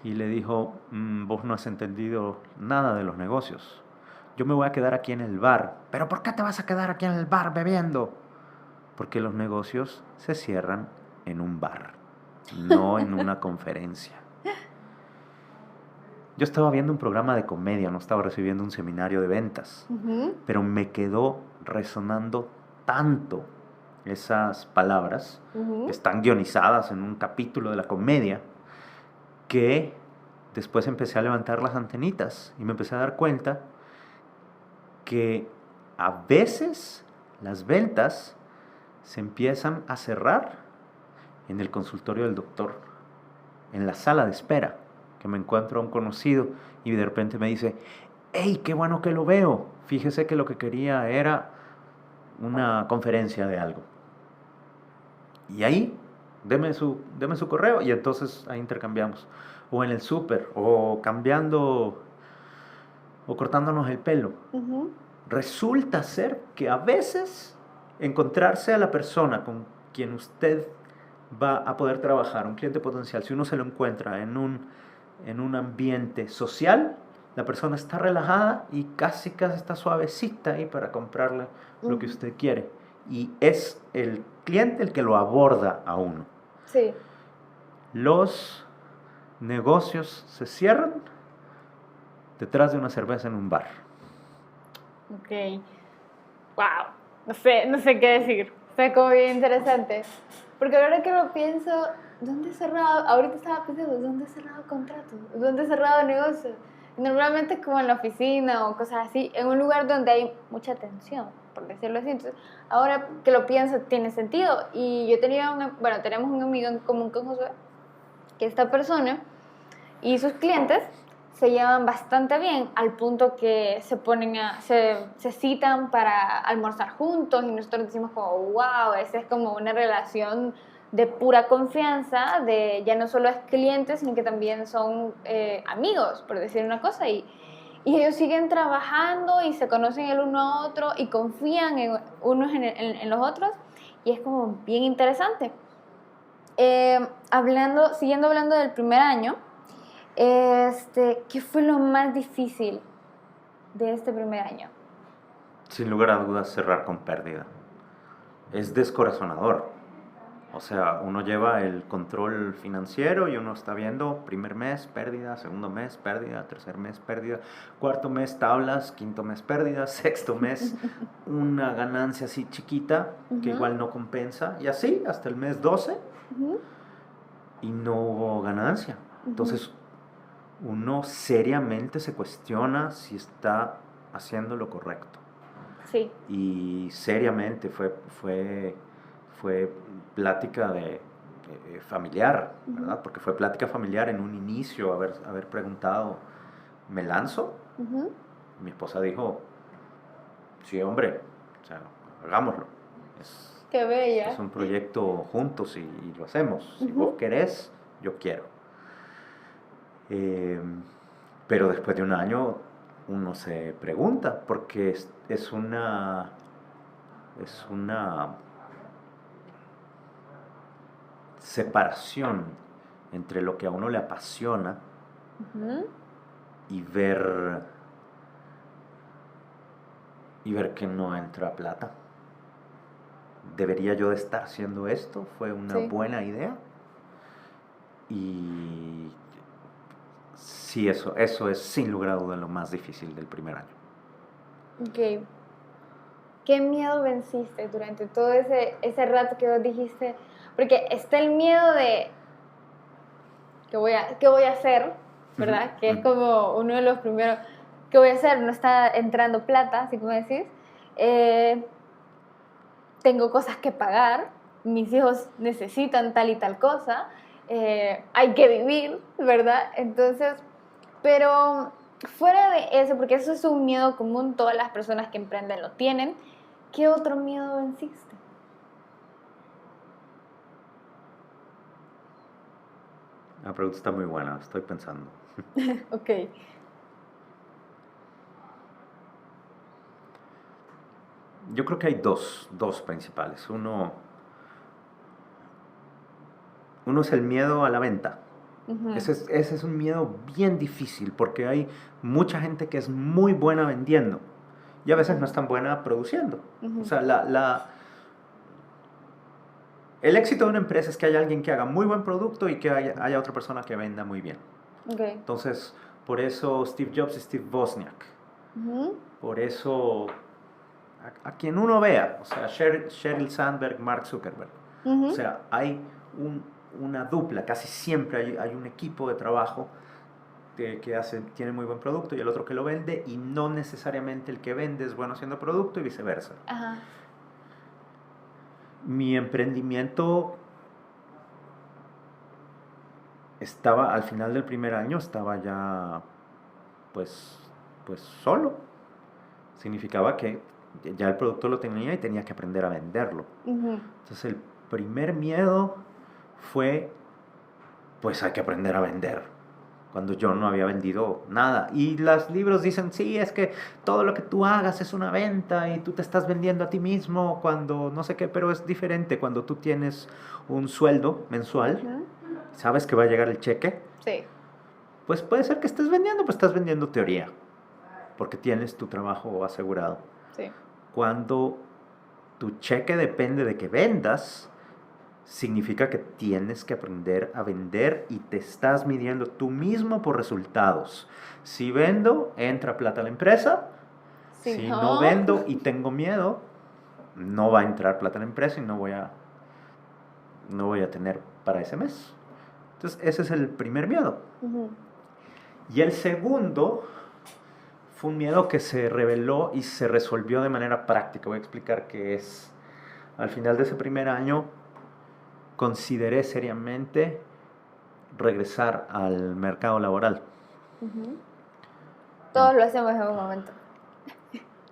Y le dijo, vos no has entendido nada de los negocios. yo me voy a quedar aquí en el bar. ¿Pero por qué te vas a quedar aquí en el bar bebiendo? Porque los negocios se cierran en un bar, no en una conferencia. Yo estaba viendo un programa de comedia, no estaba recibiendo un seminario de ventas, pero me quedó resonando tanto esas palabras, que están guionizadas en un capítulo de la comedia, que después empecé a levantar las antenitas y me empecé a dar cuenta que a veces las ventas se empiezan a cerrar en el consultorio del doctor, en la sala de espera, que me encuentro a un conocido y de repente me dice, ¡hey, qué bueno que lo veo! Fíjese que lo que quería era una conferencia de algo. Y ahí, deme su correo y entonces ahí intercambiamos. O en el súper, o cambiando, o cortándonos el pelo. Resulta ser que a veces encontrarse a la persona con quien usted va a poder trabajar, un cliente potencial, si uno se lo encuentra en un ambiente social, la persona está relajada y casi está suavecita ahí para comprarle lo que usted quiere. Y es el cliente el que lo aborda a uno. Sí. Los negocios se cierran detrás de una cerveza en un bar. Ok. Wow. No sé qué decir. Está como bien interesante. Porque ahora que lo pienso, ¿dónde he cerrado? Ahorita estaba pensando, ¿dónde he cerrado contratos? ¿Dónde he cerrado negocios? Normalmente es como en la oficina o cosas así, en un lugar donde hay mucha tensión, por decirlo así. Entonces, ahora que lo pienso, tiene sentido. Y yo tenemos un amigo en común con Josué, que esta persona y sus clientes se llevan bastante bien, al punto que se citan para almorzar juntos y nosotros decimos como, wow, esa es como una relación de pura confianza, de ya no solo es clientes, sino que también son amigos, por decir una cosa, y ellos siguen trabajando y se conocen el uno a otro y confían en unos en los otros, y es como bien interesante. Siguiendo hablando del primer año, ¿qué fue lo más difícil de este primer año? Sin lugar a dudas, cerrar con pérdida. Es descorazonador. O sea, uno lleva el control financiero y uno está viendo primer mes pérdida, segundo mes pérdida, tercer mes pérdida, cuarto mes tablas, quinto mes pérdida, sexto mes una ganancia así chiquita que igual no compensa y así hasta el mes 12 y no hubo ganancia. Entonces uno seriamente se cuestiona si está haciendo lo correcto. Sí. Y seriamente fue plática de familiar, ¿verdad? Porque fue plática familiar en un inicio, haber preguntado, ¿me lanzo? Mi esposa dijo, sí, hombre, o sea, hagámoslo. Qué bella. Es un proyecto juntos y lo hacemos. Si vos querés, yo quiero. Pero después de un año uno se pregunta, porque es una separación entre lo que a uno le apasiona y ver que no entra plata. ¿Debería yo de estar haciendo esto? ¿Fue una buena idea? Y sí, eso es sin lugar a duda lo más difícil del primer año. Ok. ¿Qué miedo venciste durante todo ese rato que vos dijiste? Porque está el miedo de ¿qué voy a hacer? ¿Verdad? Que es como uno de los primeros. ¿Qué voy a hacer? No está entrando plata, así como decís. Tengo cosas que pagar. Mis hijos necesitan tal y tal cosa. Hay que vivir, ¿verdad? Entonces, pero fuera de eso, porque eso es un miedo común, todas las personas que emprenden lo tienen. ¿Qué otro miedo venciste? La pregunta está muy buena, estoy pensando. Ok. Yo creo que hay dos principales. Uno es el miedo a la venta. Ese es un miedo bien difícil porque hay mucha gente que es muy buena vendiendo y a veces no es tan buena produciendo. O sea, el éxito de una empresa es que haya alguien que haga muy buen producto y que haya otra persona que venda muy bien. Okay. Entonces, por eso Steve Jobs y Steve Wozniak. Por eso, a quien uno vea, o sea, Sheryl Sandberg, Mark Zuckerberg. O sea, hay una dupla, casi siempre hay un equipo de trabajo que tiene muy buen producto y el otro que lo vende, y no necesariamente el que vende es bueno haciendo producto y viceversa. Ajá. Mi emprendimiento estaba, al final del primer año, estaba ya pues solo. Significaba que ya el producto lo tenía y tenía que aprender a venderlo. Entonces el primer miedo fue, pues hay que aprender a vender, cuando yo no había vendido nada. Y los libros dicen, sí, es que todo lo que tú hagas es una venta y tú te estás vendiendo a ti mismo cuando no sé qué, pero es diferente cuando tú tienes un sueldo mensual, sabes que va a llegar el cheque. Sí. Pues puede ser que estés vendiendo, pues estás vendiendo teoría, porque tienes tu trabajo asegurado. Sí. Cuando tu cheque depende de que vendas, significa que tienes que aprender a vender y te estás midiendo tú mismo por resultados. Si vendo, entra plata a la empresa. Si no vendo y tengo miedo, no va a entrar plata a la empresa y no voy a tener para ese mes. Entonces, ese es el primer miedo. Y el segundo fue un miedo que se reveló y se resolvió de manera práctica. Voy a explicar qué es. Al final de ese primer año, consideré seriamente regresar al mercado laboral. Todos lo hacemos en un momento.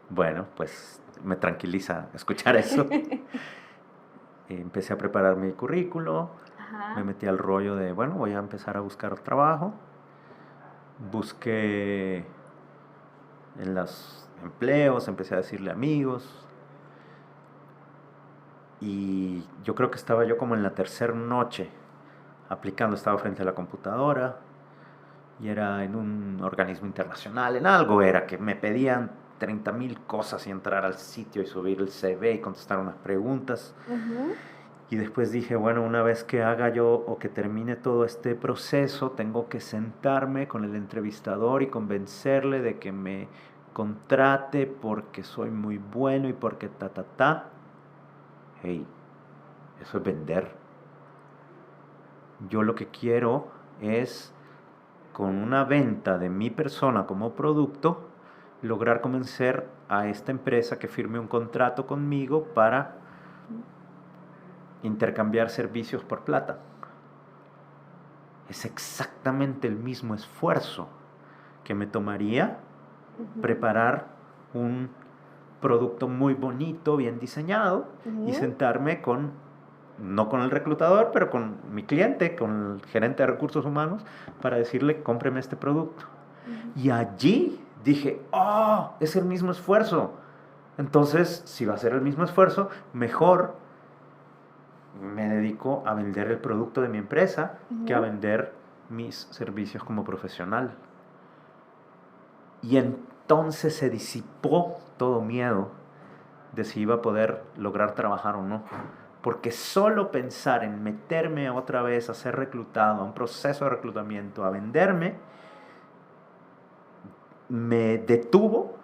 Bueno, pues me tranquiliza escuchar eso. Empecé a preparar mi currículo. Me metí al rollo de, bueno, voy a empezar a buscar trabajo. Busqué en los empleos, empecé a decirle a amigos. Y yo creo que estaba yo como en la tercera noche aplicando, estaba frente a la computadora y era en un organismo internacional, en algo era que me pedían 30,000 cosas y entrar al sitio y subir el CV y contestar unas preguntas. Y después dije, bueno, una vez que haga yo o que termine todo este proceso, tengo que sentarme con el entrevistador y convencerle de que me contrate porque soy muy bueno y porque Hey, eso es vender. Yo lo que quiero es, con una venta de mi persona como producto, lograr convencer a esta empresa que firme un contrato conmigo para intercambiar servicios por plata. Es exactamente el mismo esfuerzo que me tomaría preparar un producto muy bonito, bien diseñado, y sentarme no con el reclutador, pero con mi cliente, con el gerente de recursos humanos, para decirle, cómpreme este producto. Y allí dije, es el mismo esfuerzo. Entonces, si va a ser el mismo esfuerzo, mejor me dedico a vender el producto de mi empresa que a vender mis servicios como profesional. Y entonces se disipó todo miedo de si iba a poder lograr trabajar o no. Porque solo pensar en meterme otra vez a ser reclutado, a un proceso de reclutamiento, a venderme, me detuvo,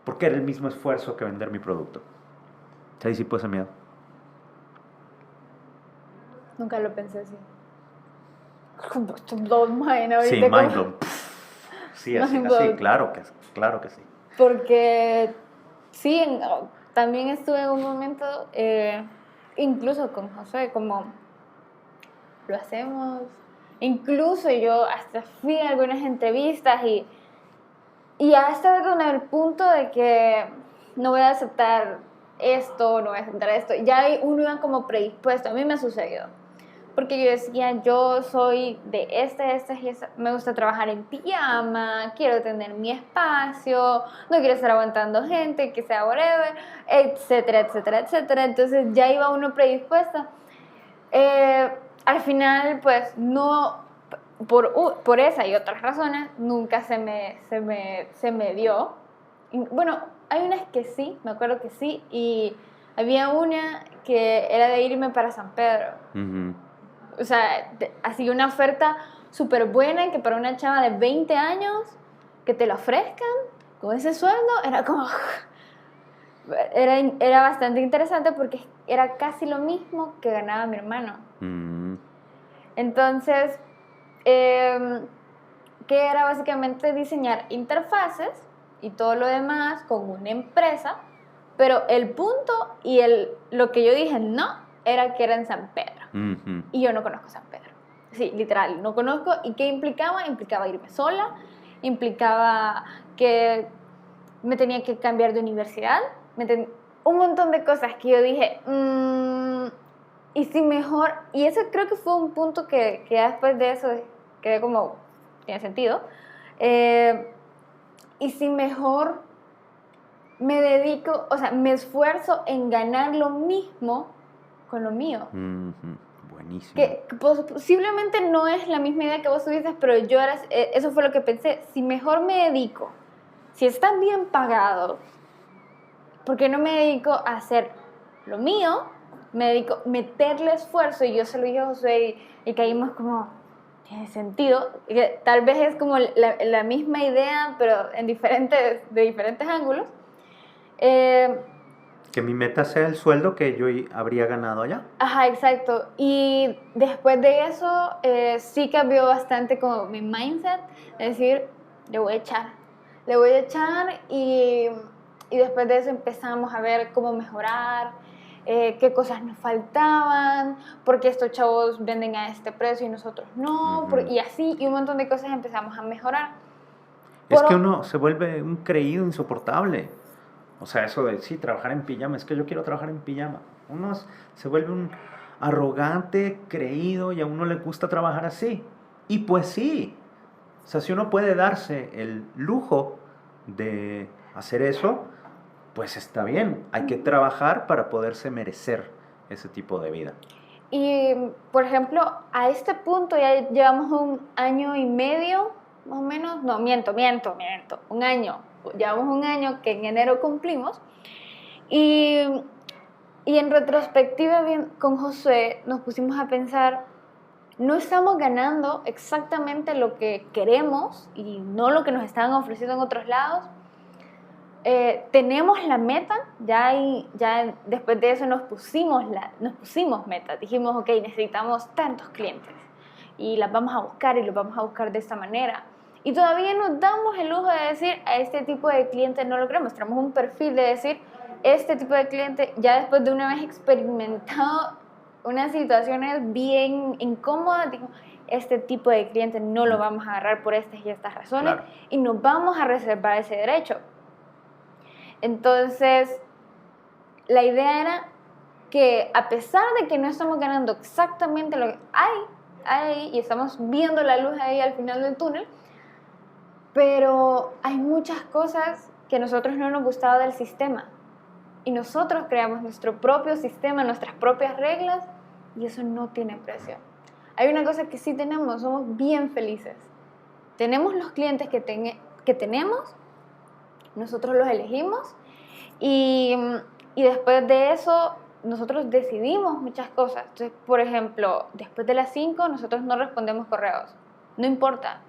porque era el mismo esfuerzo que vender mi producto. Se disipó ese miedo. Nunca lo pensé así. Sí, mind blown. Sí, así, claro que sí. Porque sí, también estuve en un momento, incluso con José, como lo hacemos. Incluso yo hasta fui a algunas entrevistas y ya estaba con el punto de que no voy a aceptar esto, no voy a aceptar esto. Ya uno iba como predispuesto. A mí me ha sucedido. Porque yo decía, yo soy de me gusta trabajar en pijama, quiero tener mi espacio, no quiero estar aguantando gente, que sea whatever, etcétera, etcétera, etcétera. Entonces ya iba uno predispuesto. Al final, pues, no por esa y otras razones, nunca se me dio. Y, bueno, hay unas que sí, me acuerdo que sí, y había una que era de irme para San Pedro. Ujú. O sea, así una oferta súper buena que para una chava de 20 años que te la ofrezcan con ese sueldo era como... Era bastante interesante porque era casi lo mismo que ganaba mi hermano. Entonces, que era básicamente diseñar interfaces y todo lo demás con una empresa, pero el punto y lo que yo dije no era que era en San Pedro. Ujú. Y yo no conozco San Pedro. Sí, literal, no conozco. ¿Y qué implicaba? Implicaba irme sola, implicaba que me tenía que cambiar de universidad, un montón de cosas que yo dije, y si mejor, y ese creo que fue un punto que ya después de eso quedé como, tiene sentido, y si mejor me dedico, o sea, me esfuerzo en ganar lo mismo con lo mío. Ujú. Buenísimo. Que posiblemente no es la misma idea que vos tuviste, pero eso fue lo que pensé. Si mejor me dedico, si está bien pagado, ¿por qué no me dedico a hacer lo mío? Me dedico a meterle esfuerzo, y yo se lo dije a Josué y caímos como, tiene sentido, y que tal vez es como la misma idea, pero de diferentes ángulos. Que mi meta sea el sueldo que yo habría ganado allá. Ajá, exacto. Y después de eso, sí cambió bastante como mi mindset, es decir, le voy a echar y después de eso empezamos a ver cómo mejorar, qué cosas nos faltaban, por qué estos chavos venden a este precio y nosotros no, y así, y un montón de cosas empezamos a mejorar. Es que uno se vuelve un creído insoportable. O sea, eso de, sí, trabajar en pijama, es que yo quiero trabajar en pijama. Uno se vuelve un arrogante, creído, y a uno le gusta trabajar así. Y pues sí, o sea, si uno puede darse el lujo de hacer eso, pues está bien. Hay que trabajar para poderse merecer ese tipo de vida. Y, por ejemplo, a este punto ya llevamos 1 año y medio, más o menos, no, miento, un año. Llevamos 1 año que en enero cumplimos. Y en retrospectiva, con Josué, nos pusimos a pensar, no estamos ganando exactamente lo que queremos y no lo que nos estaban ofreciendo en otros lados. Tenemos la meta, ya después de eso nos pusimos metas, dijimos, ok, necesitamos tantos clientes y las vamos a buscar y los vamos a buscar de esta manera. Y todavía nos damos el lujo de decir, a este tipo de cliente no lo queremos, tenemos un perfil de decir, este tipo de cliente, ya después de una vez experimentado unas situaciones bien incómodas, digo, este tipo de cliente no lo vamos a agarrar por estas y estas razones, claro, y nos vamos a reservar ese derecho. Entonces, la idea era que a pesar de que no estamos ganando exactamente lo que hay y estamos viendo la luz ahí al final del túnel, pero hay muchas cosas que a nosotros no nos gustaba del sistema. Y nosotros creamos nuestro propio sistema, nuestras propias reglas, y eso no tiene precio. Hay una cosa que sí tenemos, somos bien felices. Tenemos los clientes que tenemos, nosotros los elegimos, y después de eso nosotros decidimos muchas cosas. Entonces, por ejemplo, después de las 5 nosotros no respondemos correos, no importa.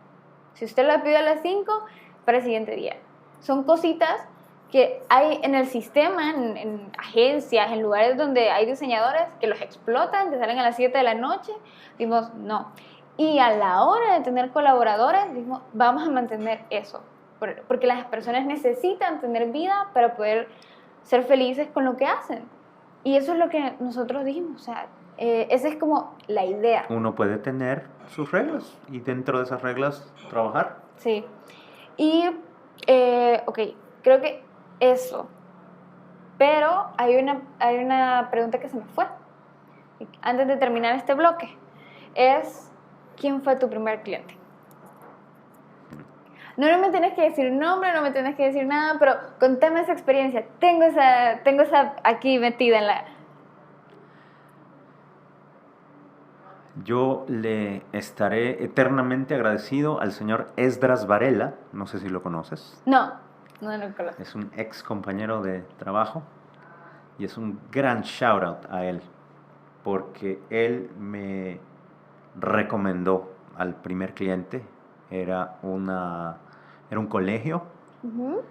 Si usted la pide a las 5, para el siguiente día. Son cositas que hay en el sistema, en agencias, en lugares donde hay diseñadores que los explotan, que salen a las 7 de la noche. Dijimos, no. Y a la hora de tener colaboradores, dijimos, vamos a mantener eso. Porque las personas necesitan tener vida para poder ser felices con lo que hacen. Y eso es lo que nosotros dijimos. O sea, esa es como la idea. Uno puede tener sus reglas y dentro de esas reglas trabajar. Sí. Y, ok, creo que eso. Pero hay una pregunta que se me fue antes de terminar este bloque. ¿Quién fue tu primer cliente? No me tienes que decir nombre, no me tienes que decir nada, pero contame esa experiencia. Tengo esa aquí metida en la... Yo le estaré eternamente agradecido al señor Esdras Varela, no sé si lo conoces. No lo conozco. Es un ex compañero de trabajo y es un gran shout out a él, porque él me recomendó al primer cliente. Era un colegio Ujú.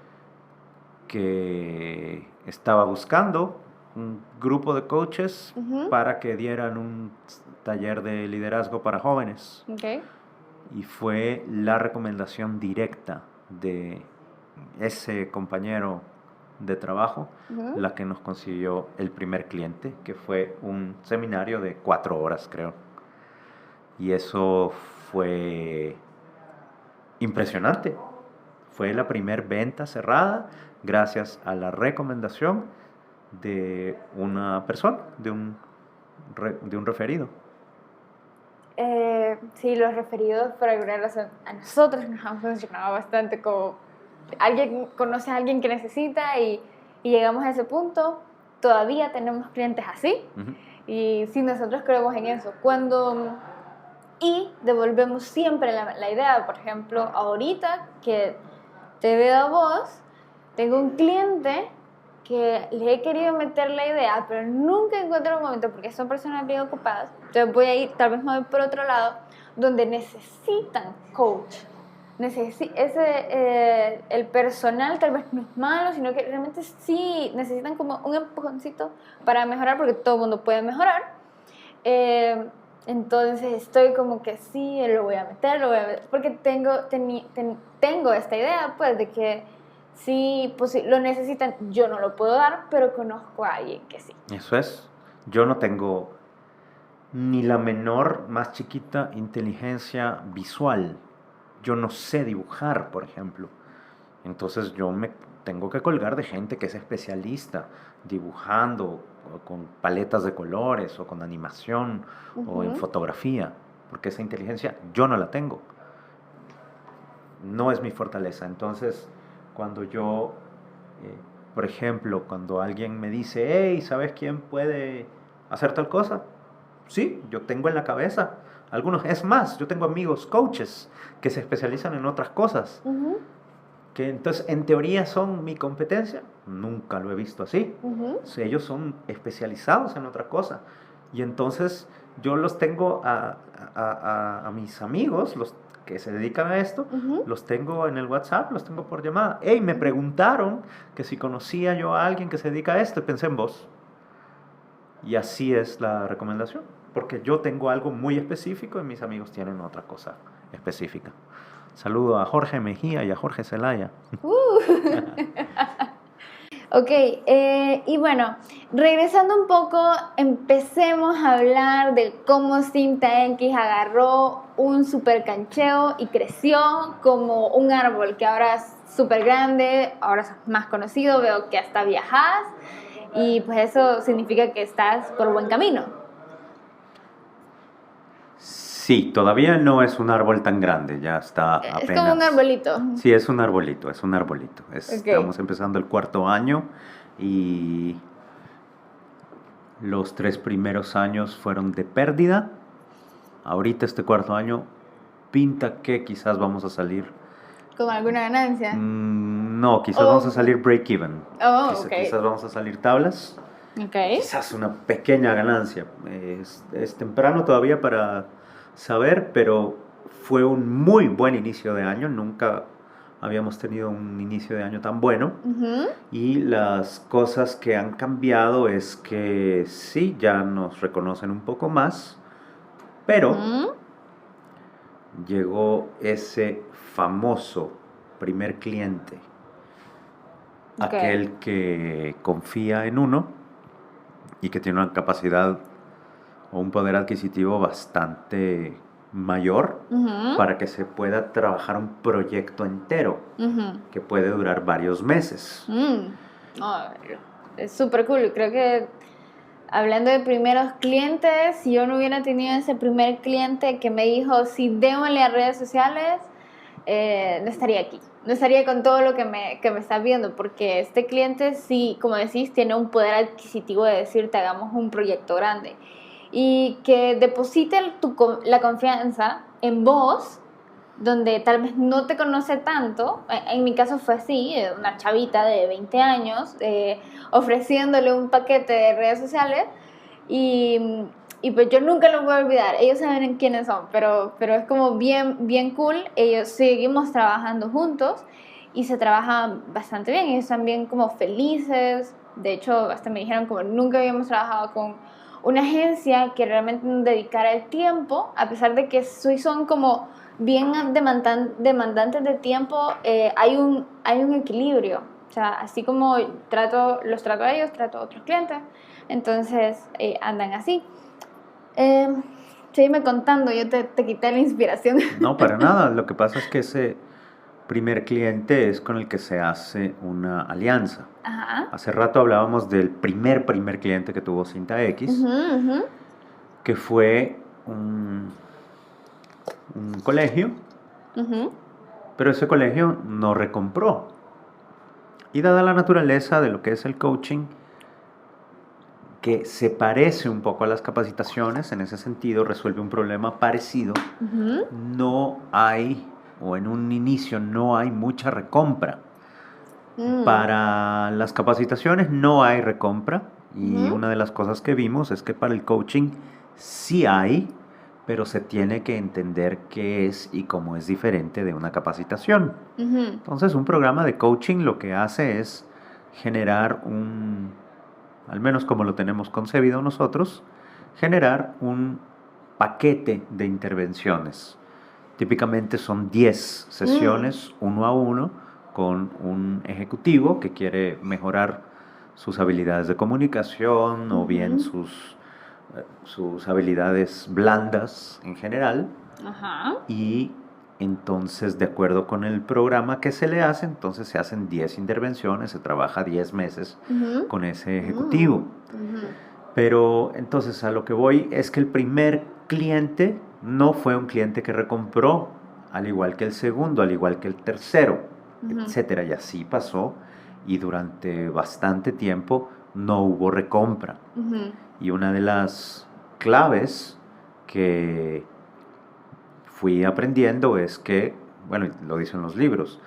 que estaba buscando un grupo de coaches Ujú. para que dieran un taller de liderazgo para jóvenes. Okay. Y fue la recomendación directa de ese compañero de trabajo Ujú. la que nos consiguió el primer cliente, que fue un seminario de 4 horas, creo. Y eso fue impresionante. Fue la primer venta cerrada gracias a la recomendación de una persona, de un referido. Sí, los referidos por alguna razón a nosotros nos han funcionado bastante, como alguien conoce a alguien que necesita y llegamos a ese punto. Todavía tenemos clientes así. Uh-huh. Y sí, nosotros creemos en eso. Y devolvemos siempre la idea. Por ejemplo, ahorita que te veo a vos, tengo un cliente que le he querido meter la idea, pero nunca encuentro un momento porque son personas bien ocupadas. Entonces voy a ir, tal vez me voy por otro lado, donde necesitan coach. El personal tal vez no es malo, sino que realmente sí necesitan como un empujoncito para mejorar, porque todo el mundo puede mejorar. Entonces estoy como que sí, lo voy a meter, porque tengo esta idea, pues, de que sí, pues, si lo necesitan, yo no lo puedo dar, pero conozco a alguien que sí. Eso es. Yo no tengo ni la menor, más chiquita inteligencia visual. Yo no sé dibujar, por ejemplo. Entonces yo me tengo que colgar de gente que es especialista dibujando, o con paletas de colores, o con animación, o en fotografía, porque esa inteligencia yo no la tengo. No es mi fortaleza. Entonces, cuando yo, por ejemplo, cuando alguien me dice, hey, ¿sabes quién puede hacer tal cosa? Sí, yo tengo en la cabeza algunos. Es más, yo tengo amigos coaches que se especializan en otras cosas. Uh-huh. Que entonces en teoría son mi competencia. Nunca lo he visto así. Uh-huh. O sea, ellos son especializados en otra cosa. Y entonces yo los tengo a mis amigos, los que se dedican a esto, Uh-huh. los tengo en el WhatsApp, los tengo por llamada. Hey, me preguntaron que si conocía yo a alguien que se dedica a esto, y pensé en vos. Y así es la recomendación, porque yo tengo algo muy específico y mis amigos tienen otra cosa específica. Saludo a Jorge Mejía y a Jorge Zelaya. Ok, y bueno, regresando un poco, empecemos a hablar de cómo Cinta X agarró un super cancheo y creció como un árbol que ahora es súper grande, ahora es más conocido, veo que hasta viajas y pues eso significa que estás por buen camino. Sí, todavía no es un árbol tan grande, ya está apenas... Es como un arbolito. Sí, es un arbolito, es un arbolito. Okay. Estamos empezando el 4º año y los 3 primeros años fueron de pérdida. Ahorita este 4º año pinta que quizás vamos a salir... ¿Con alguna ganancia? No, quizás vamos a salir break-even. Quizás vamos a salir tablas. Okay. Quizás una pequeña ganancia. Es temprano todavía para saber, pero fue un muy buen inicio de año. Nunca habíamos tenido un inicio de año tan bueno. Uh-huh. Y las cosas que han cambiado es que sí, ya nos reconocen un poco más, pero llegó ese famoso primer cliente, aquel que confía en uno y que tiene una capacidad o un poder adquisitivo bastante mayor para que se pueda trabajar un proyecto entero que puede durar varios meses. Es súper cool. Creo que hablando de primeros clientes, si yo no hubiera tenido ese primer cliente que me dijo, sí, démosle a redes sociales, no estaría aquí. No estaría con todo lo que me está viendo, porque este cliente sí, como decís, tiene un poder adquisitivo de decirte, hagamos un proyecto grande. y que deposite la confianza en vos, donde tal vez no te conoce tanto. En mi caso fue así, una chavita de 20 años, ofreciéndole un paquete de redes sociales y pues yo nunca lo voy a olvidar. Ellos saben quiénes son, pero es como bien, bien cool. Ellos seguimos trabajando juntos y se trabajan bastante bien. Ellos también como felices. De hecho, hasta me dijeron como nunca habíamos trabajado con una agencia que realmente nos dedicara el tiempo, a pesar de que son como bien demandantes de tiempo, hay un equilibrio. O sea, así como los trato a ellos, trato a otros clientes. Entonces, andan así. Sígueme contando, yo te quité la inspiración. No, para nada. Lo que pasa es que ese primer cliente es con el que se hace una alianza. Ajá. Hace rato hablábamos del primer cliente que tuvo Cinta X, que fue un colegio, pero ese colegio no recompró. Y dada la naturaleza de lo que es el coaching, que se parece un poco a las capacitaciones, en ese sentido resuelve un problema parecido, no hay, o en un inicio no hay mucha recompra. Para las capacitaciones no hay recompra, y una de las cosas que vimos es que para el coaching sí hay, pero se tiene que entender qué es y cómo es diferente de una capacitación. Entonces, un programa de coaching lo que hace es generar al menos como lo tenemos concebido nosotros, generar un paquete de intervenciones. Típicamente son 10 sesiones uno a uno con un ejecutivo que quiere mejorar sus habilidades de comunicación o bien sus habilidades blandas en general. Y entonces, de acuerdo con el programa que se le hace, entonces se hacen 10 intervenciones, se trabaja 10 meses con ese ejecutivo. Pero entonces a lo que voy es que el primer cliente no fue un cliente que recompró, al igual que el segundo, al igual que el tercero, etcétera. Y así pasó, y durante bastante tiempo no hubo recompra. Y una de las claves que fui aprendiendo es que, bueno, lo dicen los libros,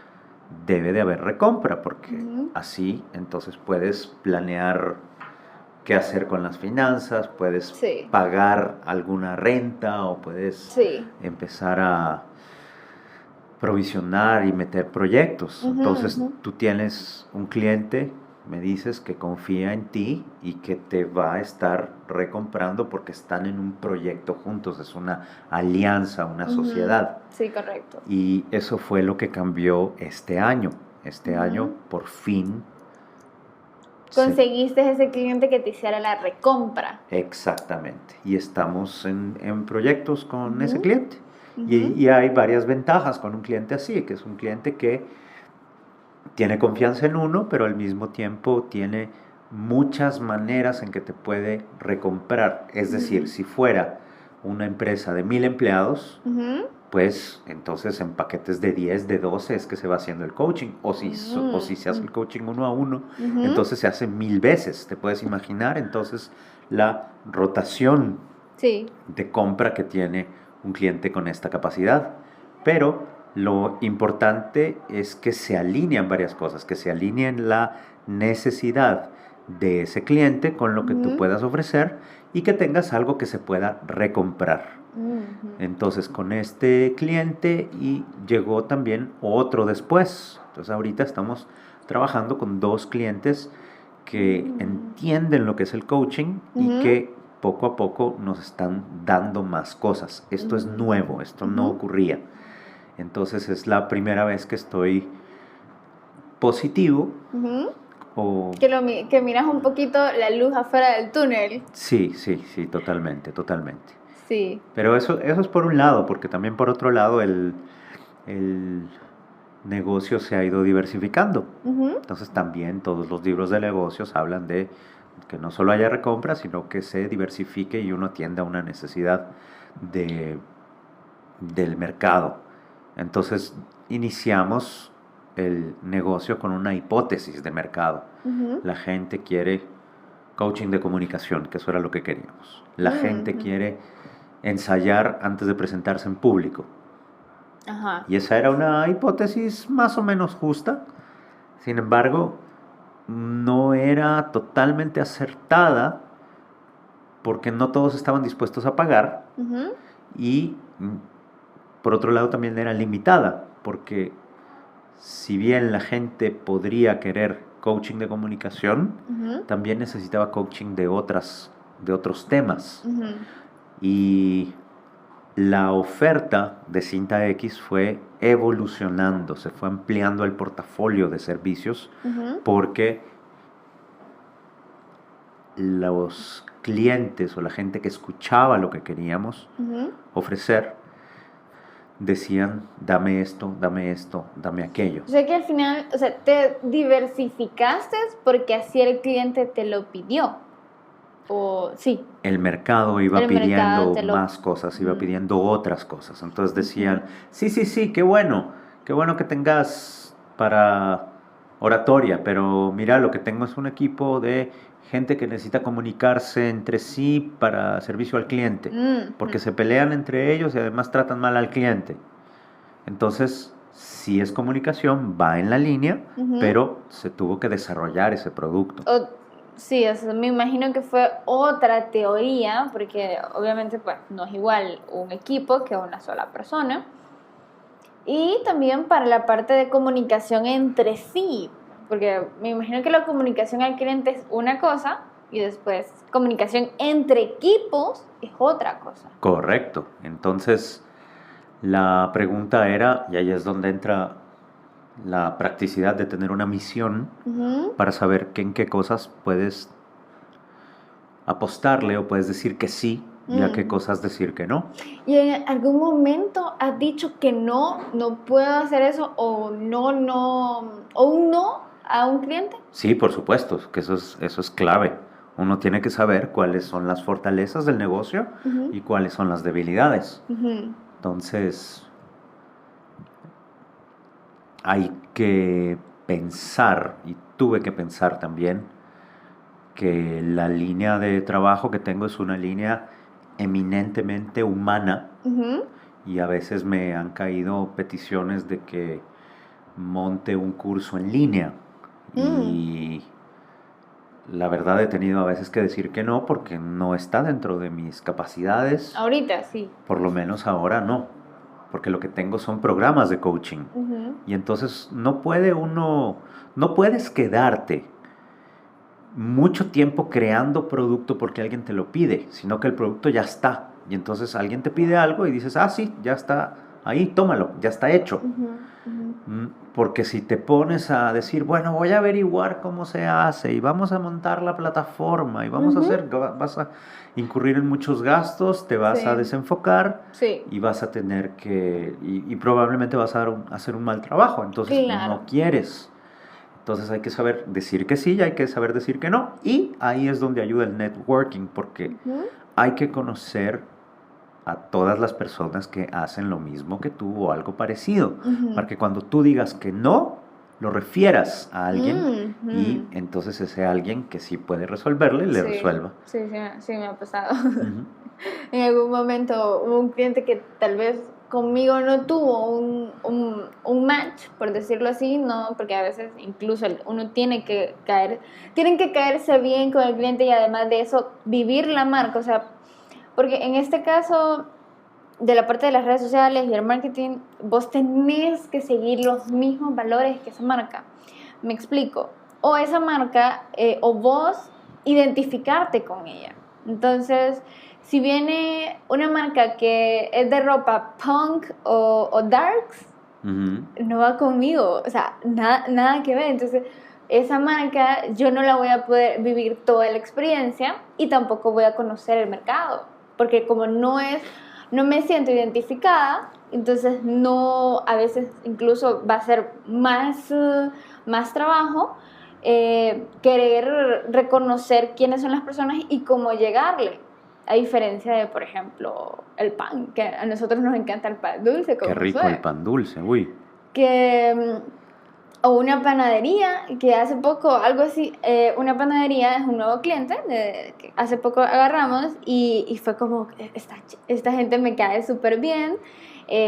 debe de haber recompra, porque así entonces puedes planear qué hacer con las finanzas, puedes pagar alguna renta o puedes empezar a provisionar y meter proyectos. Entonces tú tienes un cliente, me dices, que confía en ti y que te va a estar recomprando porque están en un proyecto juntos, es una alianza, una sociedad. Sí, correcto. Y eso fue lo que cambió este año. Este año, por fin, conseguiste ese cliente que te hiciera la recompra. Exactamente. Y estamos en proyectos con ese cliente. Y hay varias ventajas con un cliente así, que es un cliente que tiene confianza en uno, pero al mismo tiempo tiene muchas maneras en que te puede recomprar. Es decir, si fuera una empresa de 1000 empleados, pues entonces en paquetes de 10, de 12 es que se va haciendo el coaching. O si se hace el coaching uno a uno, entonces se hace 1000 veces. Te puedes imaginar entonces la rotación de compra que tiene un cliente con esta capacidad. Pero lo importante es que se alinean varias cosas, que se alineen la necesidad de ese cliente con lo que tú puedas ofrecer y que tengas algo que se pueda recomprar. Entonces, con este cliente y llegó también otro después. Entonces, ahorita estamos trabajando con 2 clientes que entienden lo que es el coaching y que poco a poco nos están dando más cosas. Esto es nuevo, esto no ocurría. Entonces, es la primera vez que estoy positivo. Que miras un poquito la luz afuera del túnel. Sí, totalmente. Sí. Pero eso es por un lado, porque también por otro lado el negocio se ha ido diversificando. Entonces también todos los libros de negocios hablan de que no solo haya recompra, sino que se diversifique y uno atienda una necesidad del mercado. Entonces iniciamos el negocio con una hipótesis de mercado. La gente quiere coaching de comunicación, que eso era lo que queríamos. La gente quiere ensayar antes de presentarse en público. Ajá. Y esa era una hipótesis más o menos justa. Sin embargo, no era totalmente acertada porque no todos estaban dispuestos a pagar. Y por otro lado también era limitada, porque si bien la gente podría querer coaching de comunicación, también necesitaba coaching de otros temas. Y la oferta de Cinta X fue evolucionando, se fue ampliando el portafolio de servicios, porque los clientes o la gente que escuchaba lo que queríamos ofrecer decían, dame esto, dame aquello. O sea que al final, o sea, te diversificaste porque así el cliente te lo pidió. O sí. El mercado iba pidiendo más cosas, iba pidiendo otras cosas. Entonces decían, sí, qué bueno que tengas para oratoria, pero mira, lo que tengo es un equipo de gente que necesita comunicarse entre sí para servicio al cliente, porque se pelean entre ellos y además tratan mal al cliente. Entonces, si es comunicación, va en la línea, pero se tuvo que desarrollar ese producto. Sí, o sea, me imagino que fue otra teoría, porque obviamente pues, no es igual un equipo que una sola persona. Y también para la parte de comunicación entre sí, porque me imagino que la comunicación al cliente es una cosa y después comunicación entre equipos es otra cosa. Correcto. Entonces, la pregunta era, y ahí es donde entra la practicidad de tener una misión para saber en qué cosas puedes apostarle o puedes decir que sí y a qué cosas decir que no. ¿Y en algún momento has dicho que no puedo hacer eso o un no a un cliente? Sí, por supuesto, que eso es clave. Uno tiene que saber cuáles son las fortalezas del negocio y cuáles son las debilidades. Entonces, hay que pensar, y tuve que pensar también, que la línea de trabajo que tengo es una línea eminentemente humana, y a veces me han caído peticiones de que monte un curso en línea, y la verdad he tenido a veces que decir que no, porque no está dentro de mis capacidades. Ahorita sí. Por lo menos ahora no, porque lo que tengo son programas de coaching. Y entonces no puedes quedarte mucho tiempo creando producto porque alguien te lo pide, sino que el producto ya está. Y entonces alguien te pide algo y dices, sí, ya está ahí, tómalo, ya está hecho. Porque si te pones a decir, bueno, voy a averiguar cómo se hace y vamos a montar la plataforma y vamos a hacer, vas a incurrir en muchos gastos, te vas a desenfocar y vas a tener que, y probablemente vas a hacer un mal trabajo, entonces no quieres. Entonces hay que saber decir que sí y hay que saber decir que no. Y ahí es donde ayuda el networking, porque hay que conocer a todas las personas que hacen lo mismo que tú o algo parecido, para que cuando tú digas que no, lo refieras a alguien y entonces ese alguien que sí puede resolverle, le resuelva. Sí, me ha pasado. En algún momento hubo un cliente que tal vez conmigo no tuvo un match, por decirlo así, no, porque a veces incluso uno tienen que caerse bien con el cliente y además de eso vivir la marca, o sea, porque en este caso de la parte de las redes sociales y el marketing, vos tenés que seguir los mismos valores que esa marca. Me explico. O esa marca, o vos identificarte con ella. Entonces, si viene una marca que es de ropa punk o darks, no va conmigo. O sea, nada que ver. Entonces, esa marca yo no la voy a poder vivir toda la experiencia y tampoco voy a conocer el mercado. Porque como no me siento identificada, entonces a veces incluso va a ser más trabajo querer reconocer quiénes son las personas y cómo llegarle. A diferencia de, por ejemplo, el pan, que a nosotros nos encanta el pan dulce. Qué rico el pan dulce, uy. Que O una panadería, que hace poco, algo así, una panadería es un nuevo cliente, que hace poco agarramos y fue como, esta gente me cae súper bien,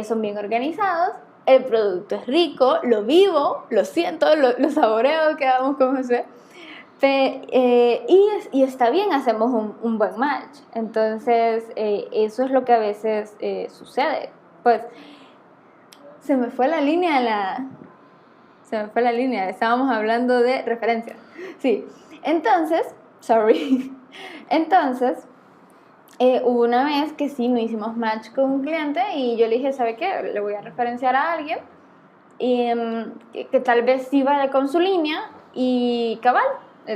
son bien organizados, el producto es rico, lo vivo, lo siento, lo saboreo, quedamos como se. Y está bien, hacemos un buen match. Entonces, eso es lo que a veces sucede. Pues, se me fue la línea, estábamos hablando de referencias. Sí, entonces, sorry. Entonces, hubo una vez que sí, no hicimos match con un cliente y yo le dije, ¿sabe qué? Le voy a referenciar a alguien y, que tal vez sí vaya con su línea y cabal,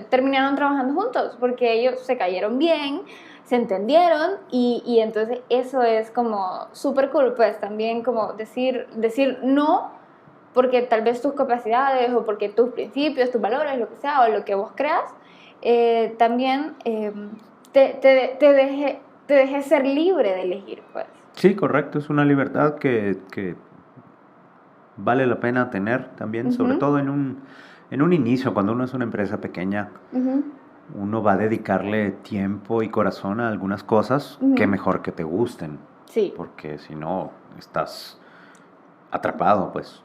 terminaron trabajando juntos porque ellos se cayeron bien, se entendieron y entonces eso es como súper cool, pues también como decir no porque tal vez tus capacidades o porque tus principios, tus valores, lo que sea, o lo que vos creas, también te deje ser libre de elegir, pues. Sí, correcto, es una libertad que vale la pena tener también, sobre todo en un inicio, cuando uno es una empresa pequeña, uno va a dedicarle tiempo y corazón a algunas cosas que mejor que te gusten. Sí. Porque si no, estás atrapado, pues.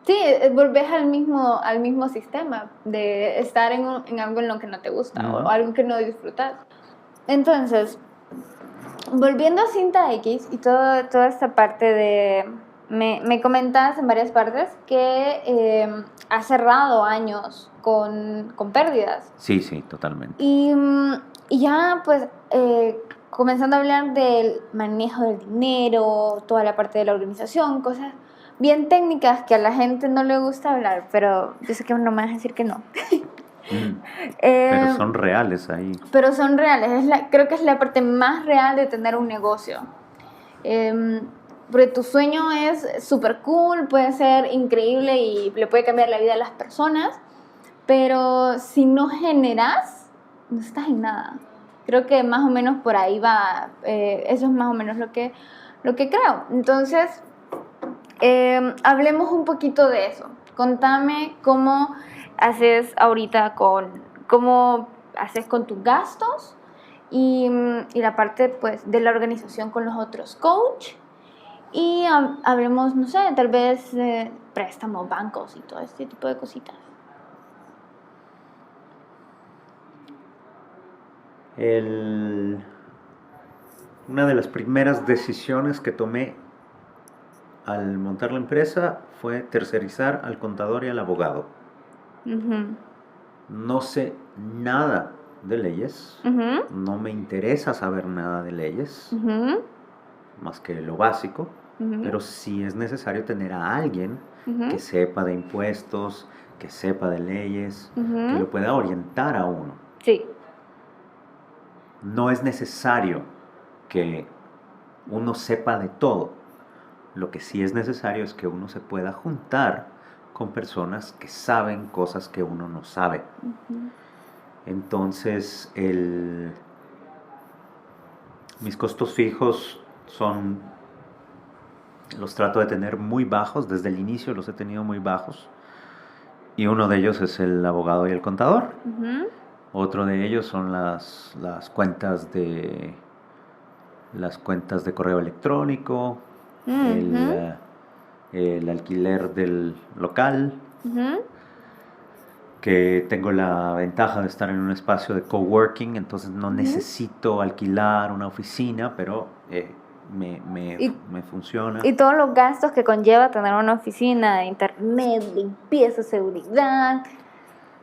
Sí, volvés al mismo sistema de estar en algo en lo que no te gusta o algo que no disfrutas. Entonces, volviendo a Cinta X y toda esta parte de... Me comentas en varias partes que has cerrado años con pérdidas. Sí, totalmente. Y ya, pues, comenzando a hablar del manejo del dinero, toda la parte de la organización, cosas bien técnicas que a la gente no le gusta hablar, pero yo sé que no me vas a decir que no. Pero son reales ahí. Pero son reales, creo que es la parte más real de tener un negocio. Porque tu sueño es súper cool, puede ser increíble y le puede cambiar la vida a las personas, pero si no generas, no estás en nada. Creo que más o menos por ahí va, eso es más o menos lo que creo. Entonces, hablemos un poquito de eso. Contame cómo haces ahorita cómo haces con tus gastos y la parte, pues, de la organización con los otros coach. Y hablemos, no sé, tal vez préstamos, bancos y todo este tipo de cositas. Una de las primeras decisiones que tomé al montar la empresa fue tercerizar al contador y al abogado. No sé nada de leyes, no me interesa saber nada de leyes, más que lo básico, pero sí es necesario tener a alguien que sepa de impuestos, que sepa de leyes, que lo pueda orientar a uno. Sí. No es necesario que uno sepa de todo. Lo que sí es necesario es que uno se pueda juntar con personas que saben cosas que uno no sabe. Entonces, mis costos fijos los trato de tener muy bajos, desde el inicio los he tenido muy bajos. Y uno de ellos es el abogado y el contador. Otro de ellos son las cuentas de correo electrónico, el alquiler del local, que tengo la ventaja de estar en un espacio de coworking, entonces no necesito alquilar una oficina, pero me funciona. Y todos los gastos que conlleva tener una oficina de internet, limpieza, seguridad.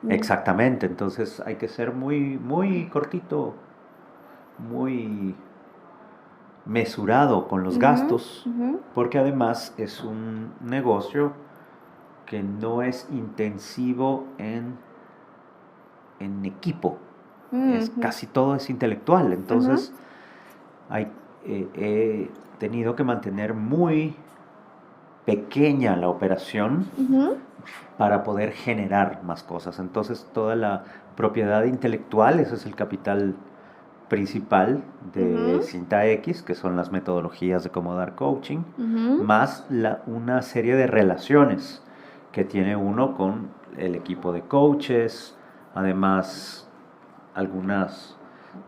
Exactamente, entonces hay que ser muy, muy cortito, muy mesurado con los gastos, porque además es un negocio que no es intensivo en equipo, casi todo es intelectual, entonces he tenido que mantener muy pequeña la operación para poder generar más cosas. Entonces toda la propiedad intelectual, ese es el capital principal de Cinta X, que son las metodologías de cómo dar coaching, más una serie de relaciones que tiene uno con el equipo de coaches, además algunas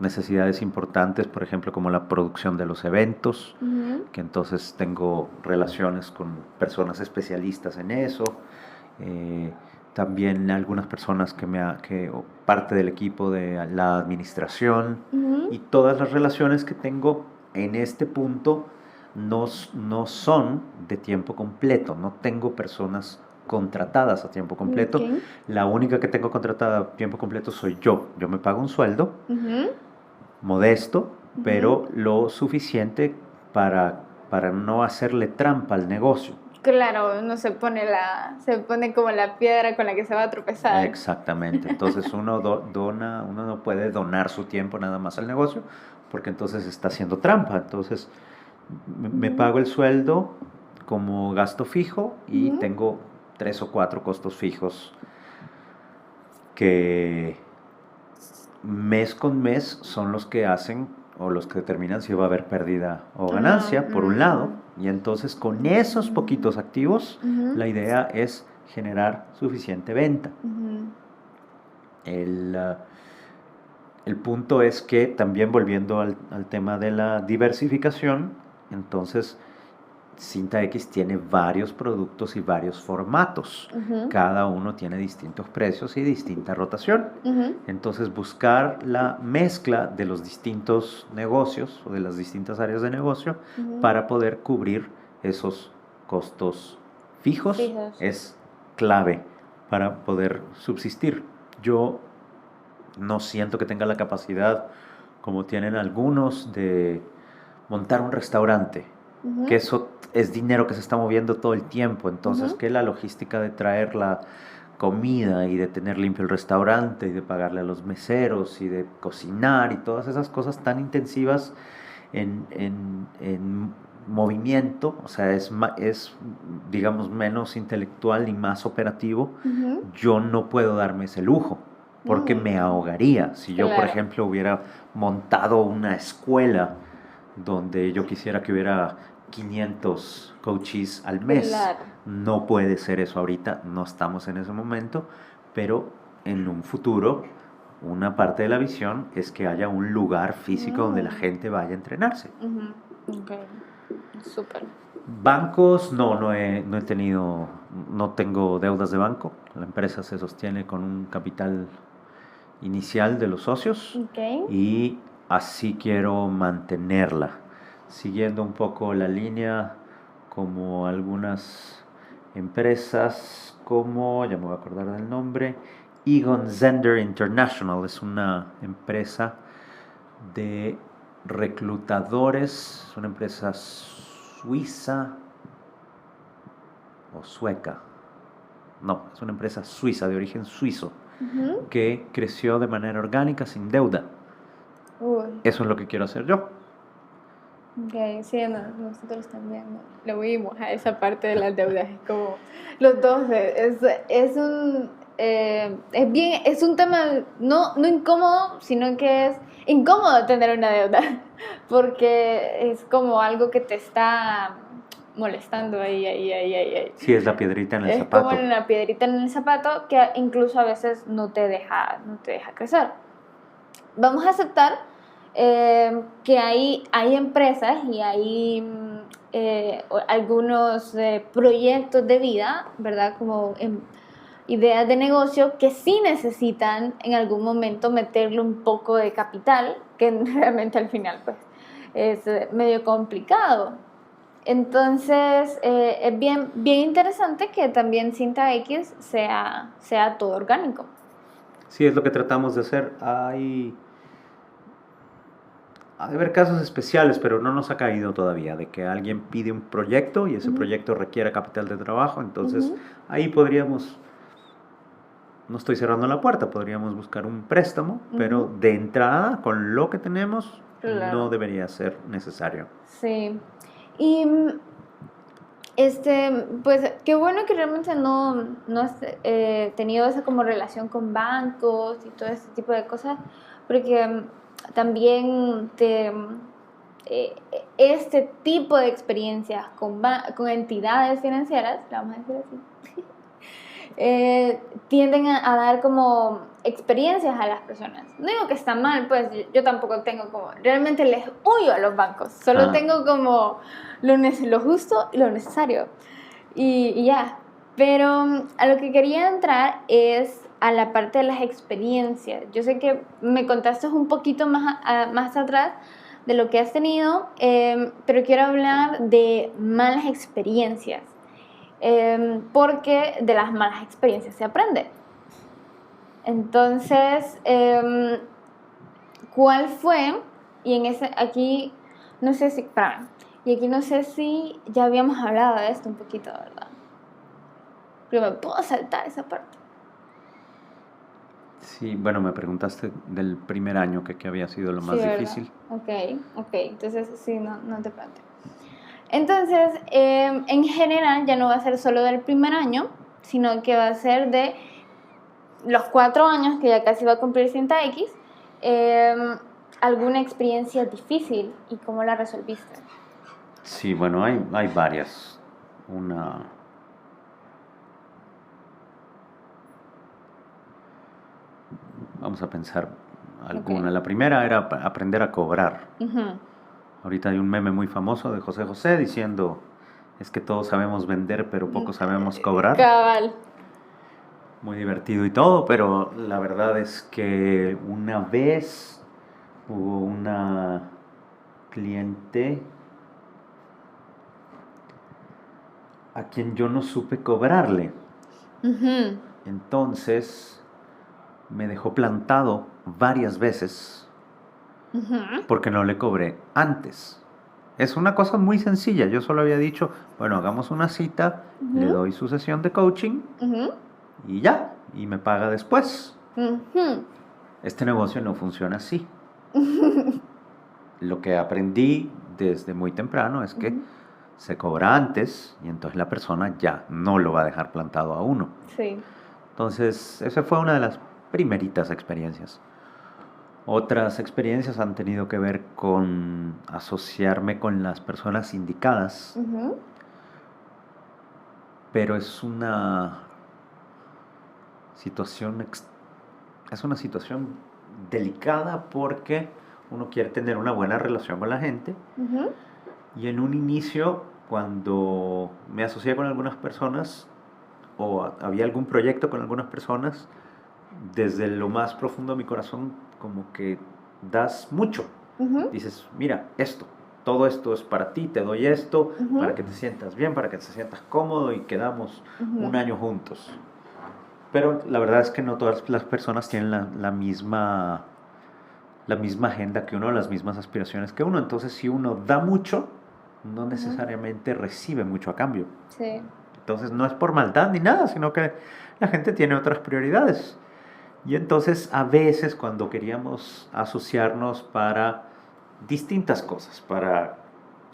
necesidades importantes, por ejemplo, como la producción de los eventos, que entonces tengo relaciones con personas especialistas en eso, también algunas personas que parte del equipo de la administración, y todas las relaciones que tengo en este punto no son de tiempo completo, no tengo personas contratadas a tiempo completo. Okay. La única que tengo contratada a tiempo completo soy yo. Yo me pago un sueldo modesto, pero lo suficiente para no hacerle trampa al negocio. Claro, uno se pone como la piedra con la que se va a tropezar. Exactamente. Entonces uno no puede donar su tiempo nada más al negocio, porque entonces está haciendo trampa. Entonces me pago el sueldo como gasto fijo y tengo 3 o 4 costos fijos que mes con mes son los que hacen o los que determinan si va a haber pérdida o ganancia, por un lado. Y entonces con esos poquitos activos, la idea es generar suficiente venta. El punto es que también, volviendo al tema de la diversificación, entonces Cinta X tiene varios productos y varios formatos. Cada uno tiene distintos precios y distinta rotación. Entonces buscar la mezcla de los distintos negocios o de las distintas áreas de negocio para poder cubrir esos costos fijos es clave para poder subsistir. Yo no siento que tenga la capacidad, como tienen algunos, de montar un restaurante, que eso es dinero que se está moviendo todo el tiempo. Entonces, que la logística de traer la comida y de tener limpio el restaurante y de pagarle a los meseros y de cocinar y todas esas cosas tan intensivas en movimiento, o sea, es digamos menos intelectual y más operativo. Yo no puedo darme ese lujo porque me ahogaría. Si yo, por ejemplo, hubiera montado una escuela donde yo quisiera que hubiera 500 coaches al mes, no puede ser eso ahorita, no estamos en ese momento, pero en un futuro una parte de la visión es que haya un lugar físico donde la gente vaya a entrenarse. Okay. Súper. Bancos, no he tenido, no tengo deudas de banco. La empresa se sostiene con un capital inicial de los socios, y así quiero mantenerla, siguiendo un poco la línea como algunas empresas como, ya me voy a acordar del nombre, Egon Zehnder International. Es una empresa de reclutadores, es una empresa suiza o sueca, no, es una empresa suiza, de origen suizo, que creció de manera orgánica, sin deuda. Eso es lo que quiero hacer yo. Ok, sí, nosotros también lo vimos a esa parte de las deudas. Es como los dos, es un tema no incómodo, sino que es incómodo tener una deuda, porque es como algo que te está molestando ahí. Sí, es la piedrita en el zapato. Es como una piedrita en el zapato que incluso a veces no te deja crecer. Vamos a aceptar que hay empresas y hay algunos proyectos de vida, ¿verdad? Como ideas de negocio que sí necesitan en algún momento meterle un poco de capital, que realmente al final pues es medio complicado. Entonces es bien interesante que también Cinta X sea todo orgánico. Sí, es lo que tratamos de hacer. Hay de haber casos especiales, pero no nos ha caído todavía, de que alguien pide un proyecto y ese proyecto requiere capital de trabajo. Entonces ahí podríamos, no estoy cerrando la puerta, podríamos buscar un préstamo, pero de entrada, con lo que tenemos, no debería ser necesario. Sí. Y pues qué bueno que realmente no has tenido esa como relación con bancos y todo este tipo de cosas, porque también este tipo de experiencias con entidades financieras, la vamos a decir así, tienden a dar como experiencias a las personas. No digo que está mal, pues yo tampoco tengo como, realmente les huyo a los bancos, solo tengo como lo justo y lo necesario y ya. Pero a lo que quería entrar es a la parte de las experiencias. Yo sé que me contaste un poquito más atrás de lo que has tenido, pero quiero hablar de malas experiencias. Porque de las malas experiencias se aprende. Entonces, ¿cuál fue? Y en ese, aquí, no sé si, y aquí no sé si ya habíamos hablado de esto un poquito, ¿verdad? Pero me puedo saltar esa parte. Sí, bueno, me preguntaste del primer año que había sido lo más difícil. Ok, entonces sí, no te pregunté. Entonces, en general ya no va a ser solo del primer año, sino que va a ser de los 4 años, que ya casi va a cumplir Cinta X, alguna experiencia difícil y cómo la resolviste. Sí, bueno, hay varias. Vamos a pensar alguna. Okay. La primera era aprender a cobrar. Uh-huh. Ahorita hay un meme muy famoso de José José diciendo, es que todos sabemos vender, pero poco sabemos cobrar. Cabal. Muy divertido y todo, pero la verdad es que una vez hubo una cliente a quien yo no supe cobrarle. Uh-huh. Entonces me dejó plantado varias veces porque no le cobré antes. Es una cosa muy sencilla. Yo solo había dicho, bueno, hagamos una cita, le doy su sesión de coaching y ya, y me paga después. Este negocio no funciona así. Lo que aprendí desde muy temprano es que se cobra antes y entonces la persona ya no lo va a dejar plantado a uno. Sí. Entonces, esa fue una de las primeritas experiencias. Otras experiencias han tenido que ver con asociarme con las personas indicadas, pero es una situación delicada porque uno quiere tener una buena relación con la gente y en un inicio, cuando me asocié con algunas personas o había algún proyecto con algunas personas, desde lo más profundo de mi corazón como que das mucho. Dices, mira, todo esto es para ti, te doy esto para que te sientas bien, para que te sientas cómodo y quedamos un año juntos. Pero la verdad es que no todas las personas tienen la misma agenda que uno, las mismas aspiraciones que uno. Entonces, si uno da mucho, no necesariamente recibe mucho a cambio. Sí. Entonces, no es por maldad ni nada, sino que la gente tiene otras prioridades. Y entonces, a veces, cuando queríamos asociarnos para distintas cosas, para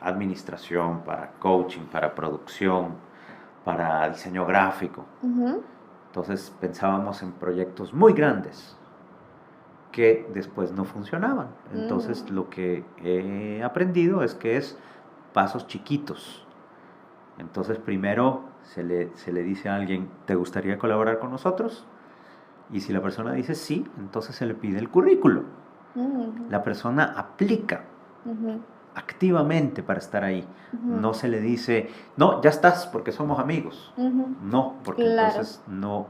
administración, para coaching, para producción, para diseño gráfico, entonces pensábamos en proyectos muy grandes que después no funcionaban. Entonces lo que he aprendido es que es pasos chiquitos. Entonces primero se le dice a alguien, ¿te gustaría colaborar con nosotros? Y si la persona dice sí, entonces se le pide el currículo. La persona aplica activamente para estar ahí. No se le dice, no, ya estás porque somos amigos. No, porque entonces no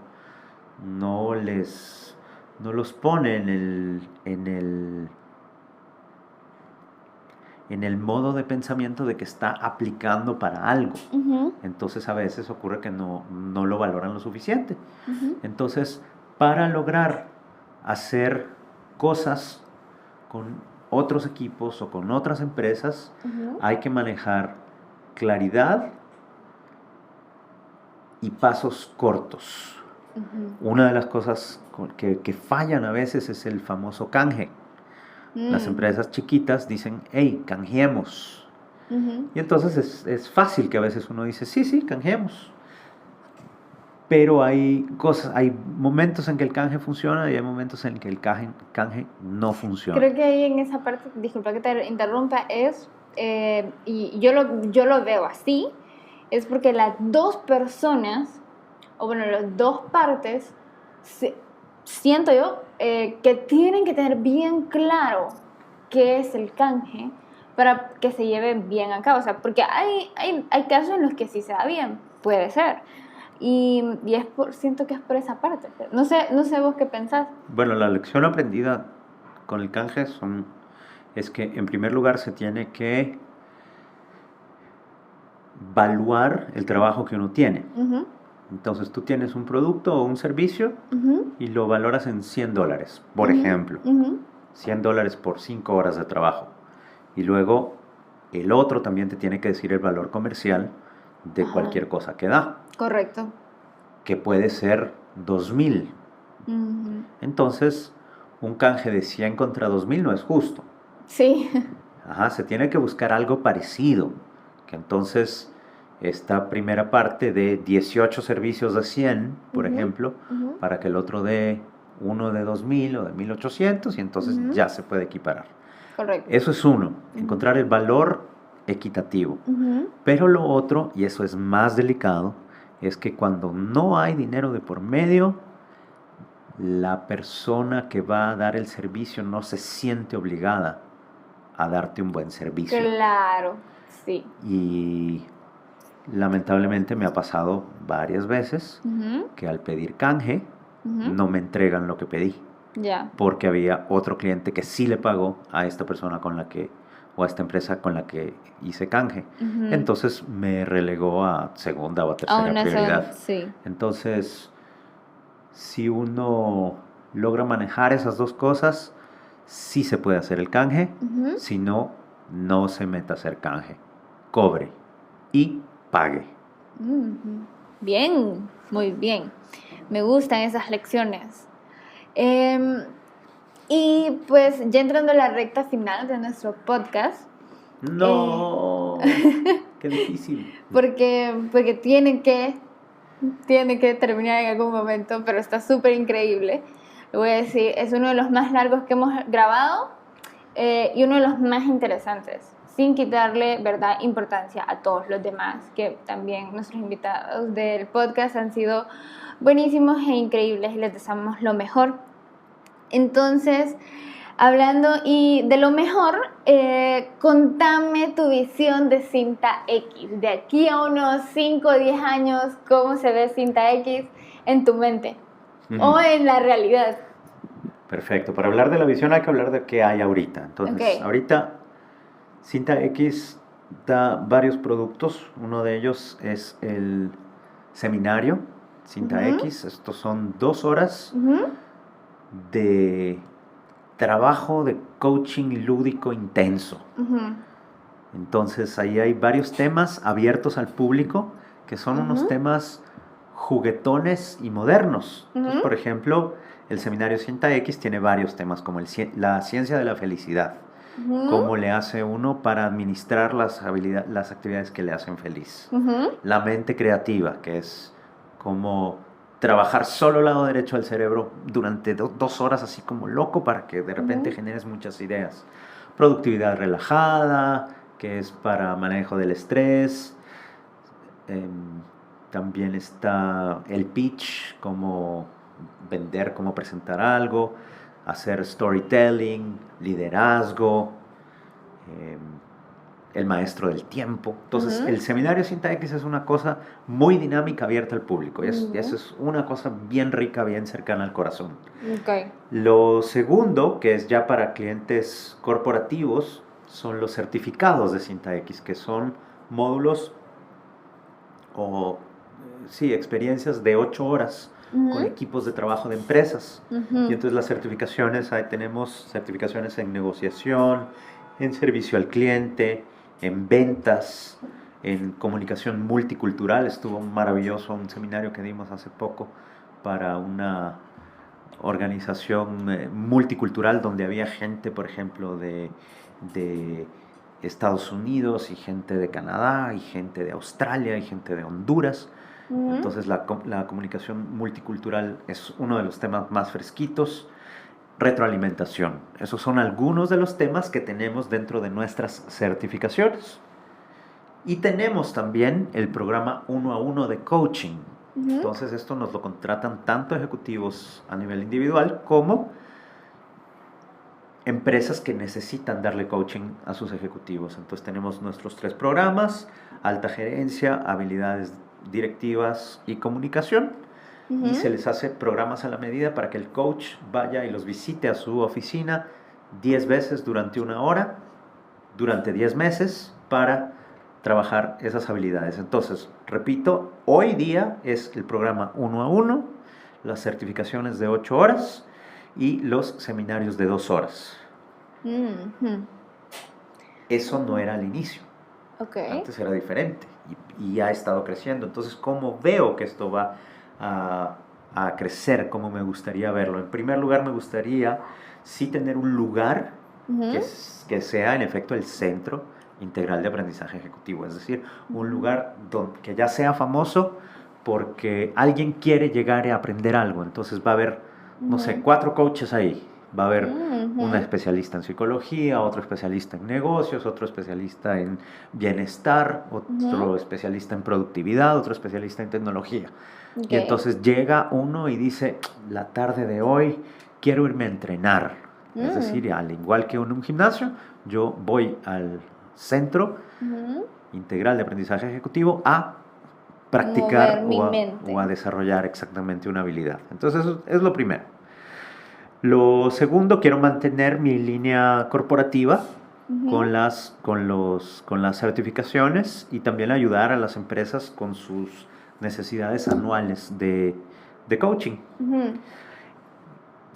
los pone en el modo de pensamiento de que está aplicando para algo. Entonces a veces ocurre que no lo valoran lo suficiente. Entonces, para lograr hacer cosas con otros equipos o con otras empresas, hay que manejar claridad y pasos cortos. Una de las cosas que fallan a veces es el famoso canje. Las empresas chiquitas dicen, hey, canjeemos. Y entonces es fácil que a veces uno dice, sí, canjeemos. Pero hay momentos en que el canje funciona y hay momentos en que el canje no funciona. Creo que ahí en esa parte, disculpa que te interrumpa, y yo lo veo así, es porque las dos personas o bueno, las dos partes, siento yo que tienen que tener bien claro qué es el canje para que se lleve bien a cabo. O sea, porque hay casos en los que sí se da bien, puede ser. Y siento que es por esa parte. No sé vos qué pensás. Bueno, la lección aprendida con el canje es que en primer lugar se tiene que evaluar el trabajo que uno tiene. Uh-huh. Entonces tú tienes un producto o un servicio y lo valoras en $100, por ejemplo. $100 por 5 horas de trabajo. Y luego el otro también te tiene que decir el valor comercial de cualquier cosa que da. Correcto. Que puede ser 2,000. Entonces, un canje de 100 contra 2,000 no es justo. Sí. Se tiene que buscar algo parecido. Que entonces, esta primera parte de 18 servicios de 100, por ejemplo, para que el otro dé uno de 2,000 o de 1,800 y entonces ya se puede equiparar. Correcto. Eso es uno, encontrar el valor equitativo. Pero lo otro, y eso es más delicado, es que cuando no hay dinero de por medio, la persona que va a dar el servicio no se siente obligada a darte un buen servicio. Claro, sí. Y lamentablemente me ha pasado varias veces que al pedir canje no me entregan lo que pedí. Yeah. Porque había otro cliente que sí le pagó a esta persona o a esta empresa con la que hice canje. Entonces me relegó a segunda o tercera prioridad. Sí. Entonces, si uno logra manejar esas dos cosas, sí se puede hacer el canje. Si no, no se meta a hacer canje. Cobre y pague. Bien, muy bien. Me gustan esas lecciones. Y pues ya entrando a la recta final de nuestro podcast. No, qué difícil. Porque tiene que terminar en algún momento, pero está súper increíble. Lo voy a decir, es uno de los más largos que hemos grabado y uno de los más interesantes, sin quitarle, ¿verdad?, importancia a todos los demás, que también nuestros invitados del podcast han sido buenísimos e increíbles y les deseamos lo mejor. Entonces, hablando y de lo mejor, contame tu visión de Cinta X. De aquí a unos 5 o 10 años, ¿cómo se ve Cinta X en tu mente? O en la realidad. Perfecto. Para hablar de la visión hay que hablar de qué hay ahorita. Entonces, ahorita Cinta X da varios productos. Uno de ellos es el seminario Cinta X. Estos son 2 horas de trabajo de coaching lúdico intenso. Entonces ahí hay varios temas abiertos al público que son unos temas juguetones y modernos. Entonces, por ejemplo, el seminario Cinta X tiene varios temas como la ciencia de la felicidad, cómo le hace uno para administrar las actividades que le hacen feliz, la mente creativa, que es como trabajar solo el lado derecho del cerebro durante 2 horas así como loco para que de repente generes muchas ideas. Productividad relajada, que es para manejo del estrés. También está el pitch, cómo vender, cómo presentar algo, hacer storytelling, liderazgo, el maestro del tiempo. Entonces, el seminario Cinta X es una cosa muy dinámica, abierta al público. Y eso es una cosa bien rica, bien cercana al corazón. Okay. Lo segundo, que es ya para clientes corporativos, son los certificados de Cinta X, que son módulos o experiencias de 8 horas con equipos de trabajo de empresas. Y entonces las certificaciones, ahí tenemos certificaciones en negociación, en servicio al cliente, en ventas, en comunicación multicultural. Estuvo maravilloso un seminario que dimos hace poco para una organización multicultural donde había gente, por ejemplo, de Estados Unidos y gente de Canadá y gente de Australia y gente de Honduras. Entonces la comunicación multicultural es uno de los temas más fresquitos. Retroalimentación. Esos son algunos de los temas que tenemos dentro de nuestras certificaciones. Y tenemos también el programa 1 a 1 de coaching, Entonces esto nos lo contratan tanto ejecutivos a nivel individual como empresas que necesitan darle coaching a sus ejecutivos. Entonces tenemos nuestros 3 programas: alta gerencia, habilidades directivas y comunicación. Y se les hace programas a la medida para que el coach vaya y los visite a su oficina 10 veces durante 1 hora, durante 10 meses, para trabajar esas habilidades. Entonces, repito, hoy día es el programa 1 a 1, las certificaciones de 8 horas y los seminarios de 2 horas. Eso no era al inicio. Antes era diferente y ha estado creciendo. Entonces, ¿cómo veo que esto va a crecer? ¿Cómo me gustaría verlo? En primer lugar, me gustaría sí tener un lugar que sea en efecto el centro integral de aprendizaje ejecutivo. Es decir, un lugar que ya sea famoso porque alguien quiere llegar a aprender algo. Entonces va a haber, no sé, 4 coaches ahí. Va a haber una especialista en psicología, otro especialista en negocios, otro especialista en bienestar, otro especialista en productividad, otro especialista en tecnología. Y entonces llega uno y dice, la tarde de hoy quiero irme a entrenar. Es decir, al igual que en un gimnasio, yo voy al centro integral de aprendizaje ejecutivo a practicar o a desarrollar exactamente una habilidad. Entonces eso es lo primero. Lo segundo, quiero mantener mi línea corporativa con las certificaciones y también ayudar a las empresas con sus necesidades anuales de coaching.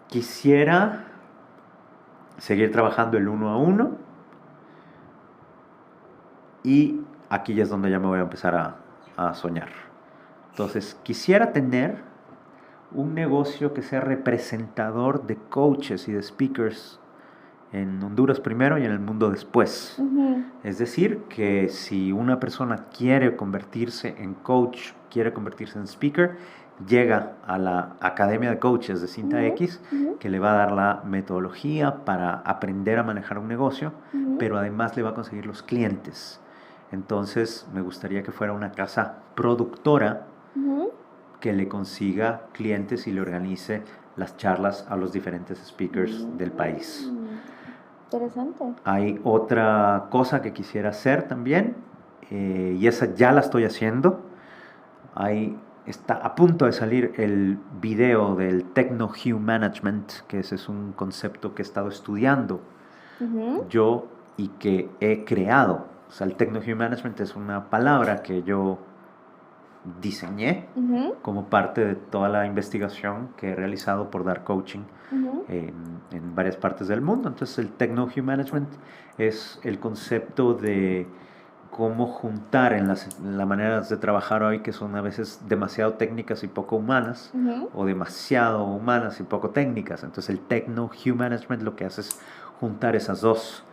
Quisiera seguir trabajando el 1 a 1 y aquí ya es donde ya me voy a empezar a soñar. Entonces, quisiera tener un negocio que sea representador de coaches y de speakers en Honduras primero y en el mundo después. Es decir, que si una persona quiere convertirse en coach, quiere convertirse en speaker, llega a la Academia de Coaches de Cinta X, que le va a dar la metodología para aprender a manejar un negocio, pero además le va a conseguir los clientes. Entonces, me gustaría que fuera una casa productora que le consiga clientes y le organice las charlas a los diferentes speakers del país. Interesante. Hay otra cosa que quisiera hacer también, y esa ya la estoy haciendo. Está a punto de salir el video del Techno-Hue Management, que ese es un concepto que he estado estudiando yo y que he creado. O sea, el Techno-Hue Management es una palabra que yo diseñé como parte de toda la investigación que he realizado por dar coaching en varias partes del mundo. Entonces el Techno-Hue Management es el concepto de cómo juntar en las maneras de trabajar hoy, que son a veces demasiado técnicas y poco humanas, o demasiado humanas y poco técnicas. Entonces el Techno-Hue Management lo que hace es juntar esas dos.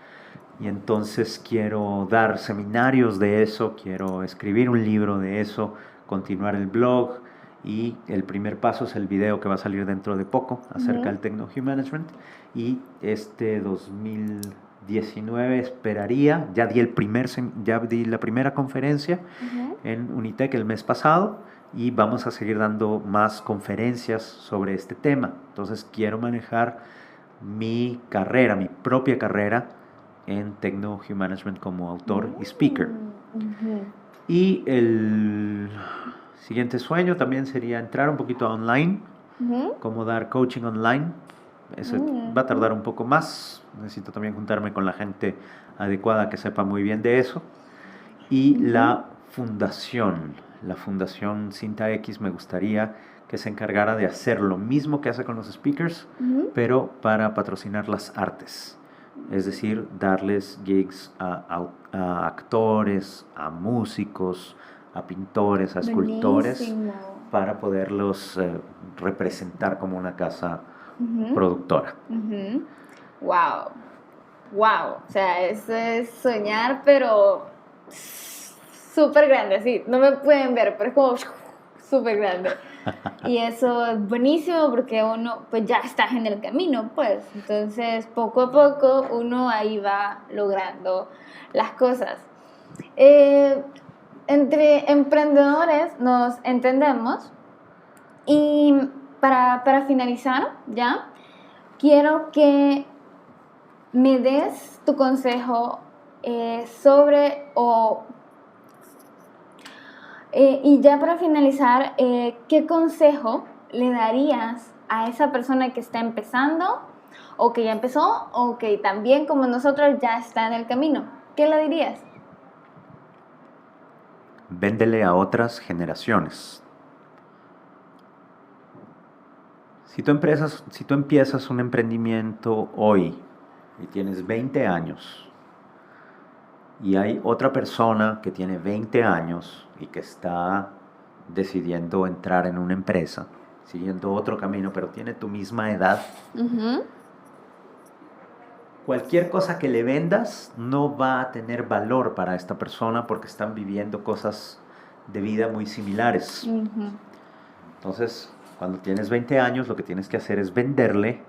Y entonces quiero dar seminarios de eso, quiero escribir un libro de eso, continuar el blog, y el primer paso es el video que va a salir dentro de poco acerca del Techno-Hue Management. Y este 2019 esperaría, ya di la primera conferencia en Unitec el mes pasado, y vamos a seguir dando más conferencias sobre este tema. Entonces quiero manejar mi propia carrera en Techno-Hue Management como autor y speaker. Y el siguiente sueño también sería entrar un poquito a online, como dar coaching online. Eso va a tardar un poco más. Necesito también juntarme con la gente adecuada que sepa muy bien de eso. Y la fundación Cinta X, me gustaría que se encargara de hacer lo mismo que hace con los speakers, pero para patrocinar las artes. Es decir, darles gigs a actores, a músicos, a pintores, a escultores, para poderlos representar como una casa productora. Wow. O sea, eso es soñar, pero súper grande, sí. No me pueden ver, pero es como súper grande. Y eso es buenísimo porque uno pues ya está en el camino, pues. Entonces, poco a poco uno ahí va logrando las cosas. entre emprendedores nos entendemos. Y para finalizar, ya, quiero que me des tu consejo sobre y ya para finalizar, ¿qué consejo le darías a esa persona que está empezando o que ya empezó o que también como nosotros ya está en el camino? ¿Qué le dirías? Véndele a otras generaciones. Si tú empiezas un emprendimiento hoy y tienes 20 años y hay otra persona que tiene 20 años y que está decidiendo entrar en una empresa, siguiendo otro camino, pero tiene tu misma edad, cualquier cosa que le vendas no va a tener valor para esta persona porque están viviendo cosas de vida muy similares. Entonces, cuando tienes 20 años, lo que tienes que hacer es venderle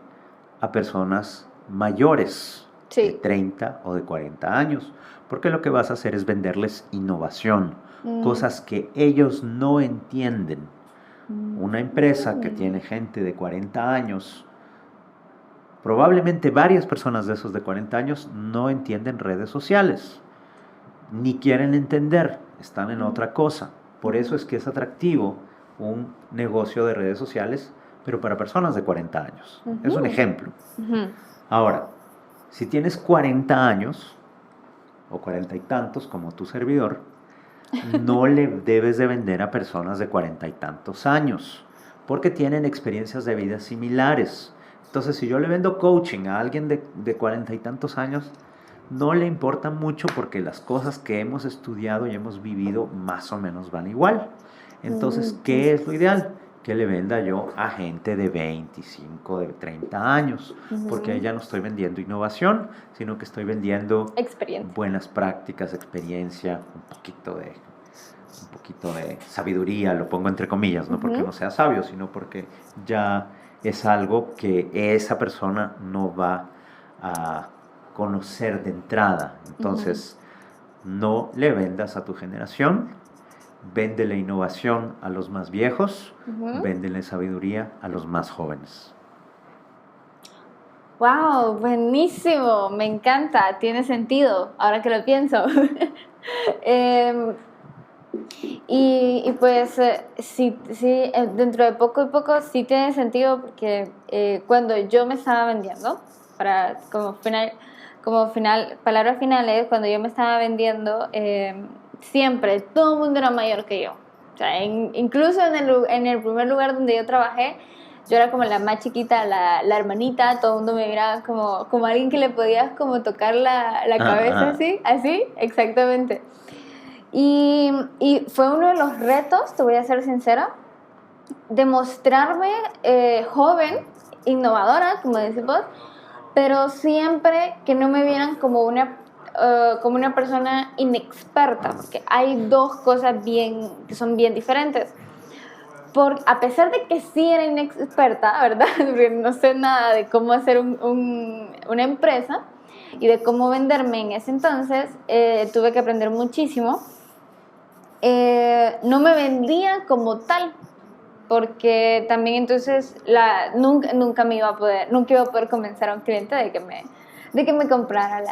a personas mayores, de 30 o de 40 años, porque lo que vas a hacer es venderles innovación, cosas que ellos no entienden. Una empresa que tiene gente de 40 años, probablemente varias personas de esos de 40 años no entienden redes sociales, ni quieren entender, están en otra cosa. Por eso es que es atractivo un negocio de redes sociales, pero para personas de 40 años. Es un ejemplo. Ahora, si tienes 40 años, o 40 y tantos como tu servidor, no le debes de vender a personas de 40 y tantos años, porque tienen experiencias de vida similares. Entonces, si yo le vendo coaching a alguien de 40 y tantos años, no le importa mucho porque las cosas que hemos estudiado y hemos vivido más o menos van igual. Entonces, ¿qué es lo ideal? Que le venda yo a gente de 25, de 30 años, porque ahí ya no estoy vendiendo innovación, sino que estoy vendiendo buenas prácticas, experiencia, un poquito de sabiduría, lo pongo entre comillas, no porque no sea sabio, sino porque ya es algo que esa persona no va a conocer de entrada. Entonces, no le vendas a tu generación, véndele innovación a los más viejos, véndele sabiduría a los más jóvenes. ¡Wow! Buenísimo, me encanta, tiene sentido, ahora que lo pienso. Y pues sí, dentro de poco y poco sí tiene sentido porque cuando yo me estaba vendiendo, palabras finales, cuando yo me estaba vendiendo, siempre todo el mundo era mayor que yo. O sea, incluso en el primer lugar donde yo trabajé, yo era como la más chiquita, la hermanita, todo el mundo me miraba como alguien que le podías como tocar la cabeza así, exactamente. Y fue uno de los retos, te voy a ser sincera, demostrarme joven, innovadora, como decís vos, pero siempre que no me vieran como una persona inexperta, porque hay dos cosas que son bien diferentes. A pesar de que sí era inexperta, ¿verdad? Porque no sé nada de cómo hacer una empresa y de cómo venderme en ese entonces, tuve que aprender muchísimo. No me vendía como tal, porque también entonces nunca iba a poder convencer a un cliente de que me comprara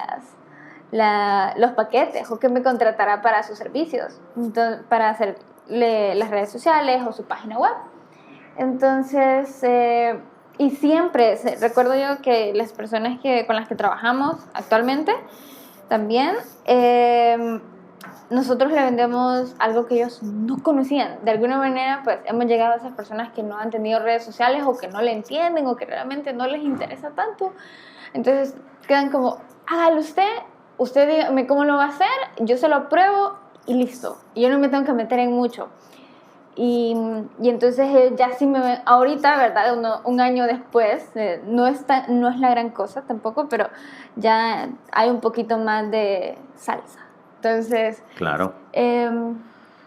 los paquetes o que me contratara para sus servicios, entonces, para hacerle las redes sociales o su página web. Entonces, y siempre recuerdo yo que las personas con las que trabajamos actualmente también, nosotros le vendemos algo que ellos no conocían. De alguna manera, pues hemos llegado a esas personas que no han tenido redes sociales o que no le entienden o que realmente no les interesa tanto. Entonces quedan como, hágalo usted dígame cómo lo va a hacer, yo se lo pruebo y listo. Y yo no me tengo que meter en mucho. Y entonces ya sí me ven, ahorita, ¿verdad? Un año después, no es la gran cosa tampoco, pero ya hay un poquito más de salsa. Entonces, claro.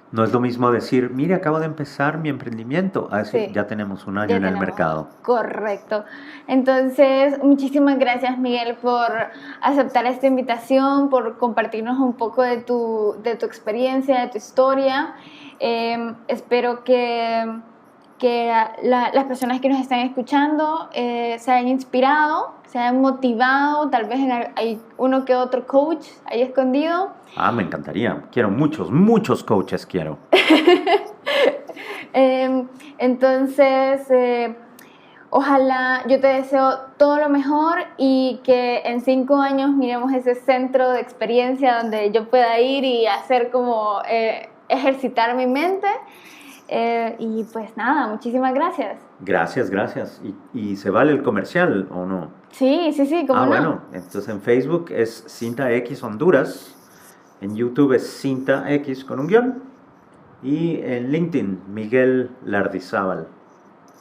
No es lo mismo decir, mire, acabo de empezar mi emprendimiento, a decir, Sí. ya tenemos un año Ya en el tenemos. mercado. Correcto. Entonces, muchísimas gracias, Miguel, por aceptar esta invitación, por compartirnos un poco de tu experiencia, de tu historia. Espero que las personas que nos están escuchando se hayan inspirado, se hayan motivado, tal vez hay uno que otro coach ahí escondido. Ah, me encantaría. Quiero muchos coaches quiero. Entonces, ojalá, yo te deseo todo lo mejor y que en 5 años miremos ese centro de experiencia donde yo pueda ir y hacer como ejercitar mi mente. Y pues nada, muchísimas gracias. Gracias. ¿Y se vale el comercial o no? Sí, cómo no. Bueno, entonces en Facebook es Cinta X Honduras, en YouTube es Cinta X con un guión y en LinkedIn Miguel Lardizábal.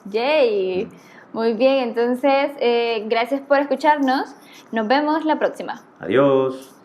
Yay. Muy bien, entonces gracias por escucharnos. Nos vemos la próxima. Adiós.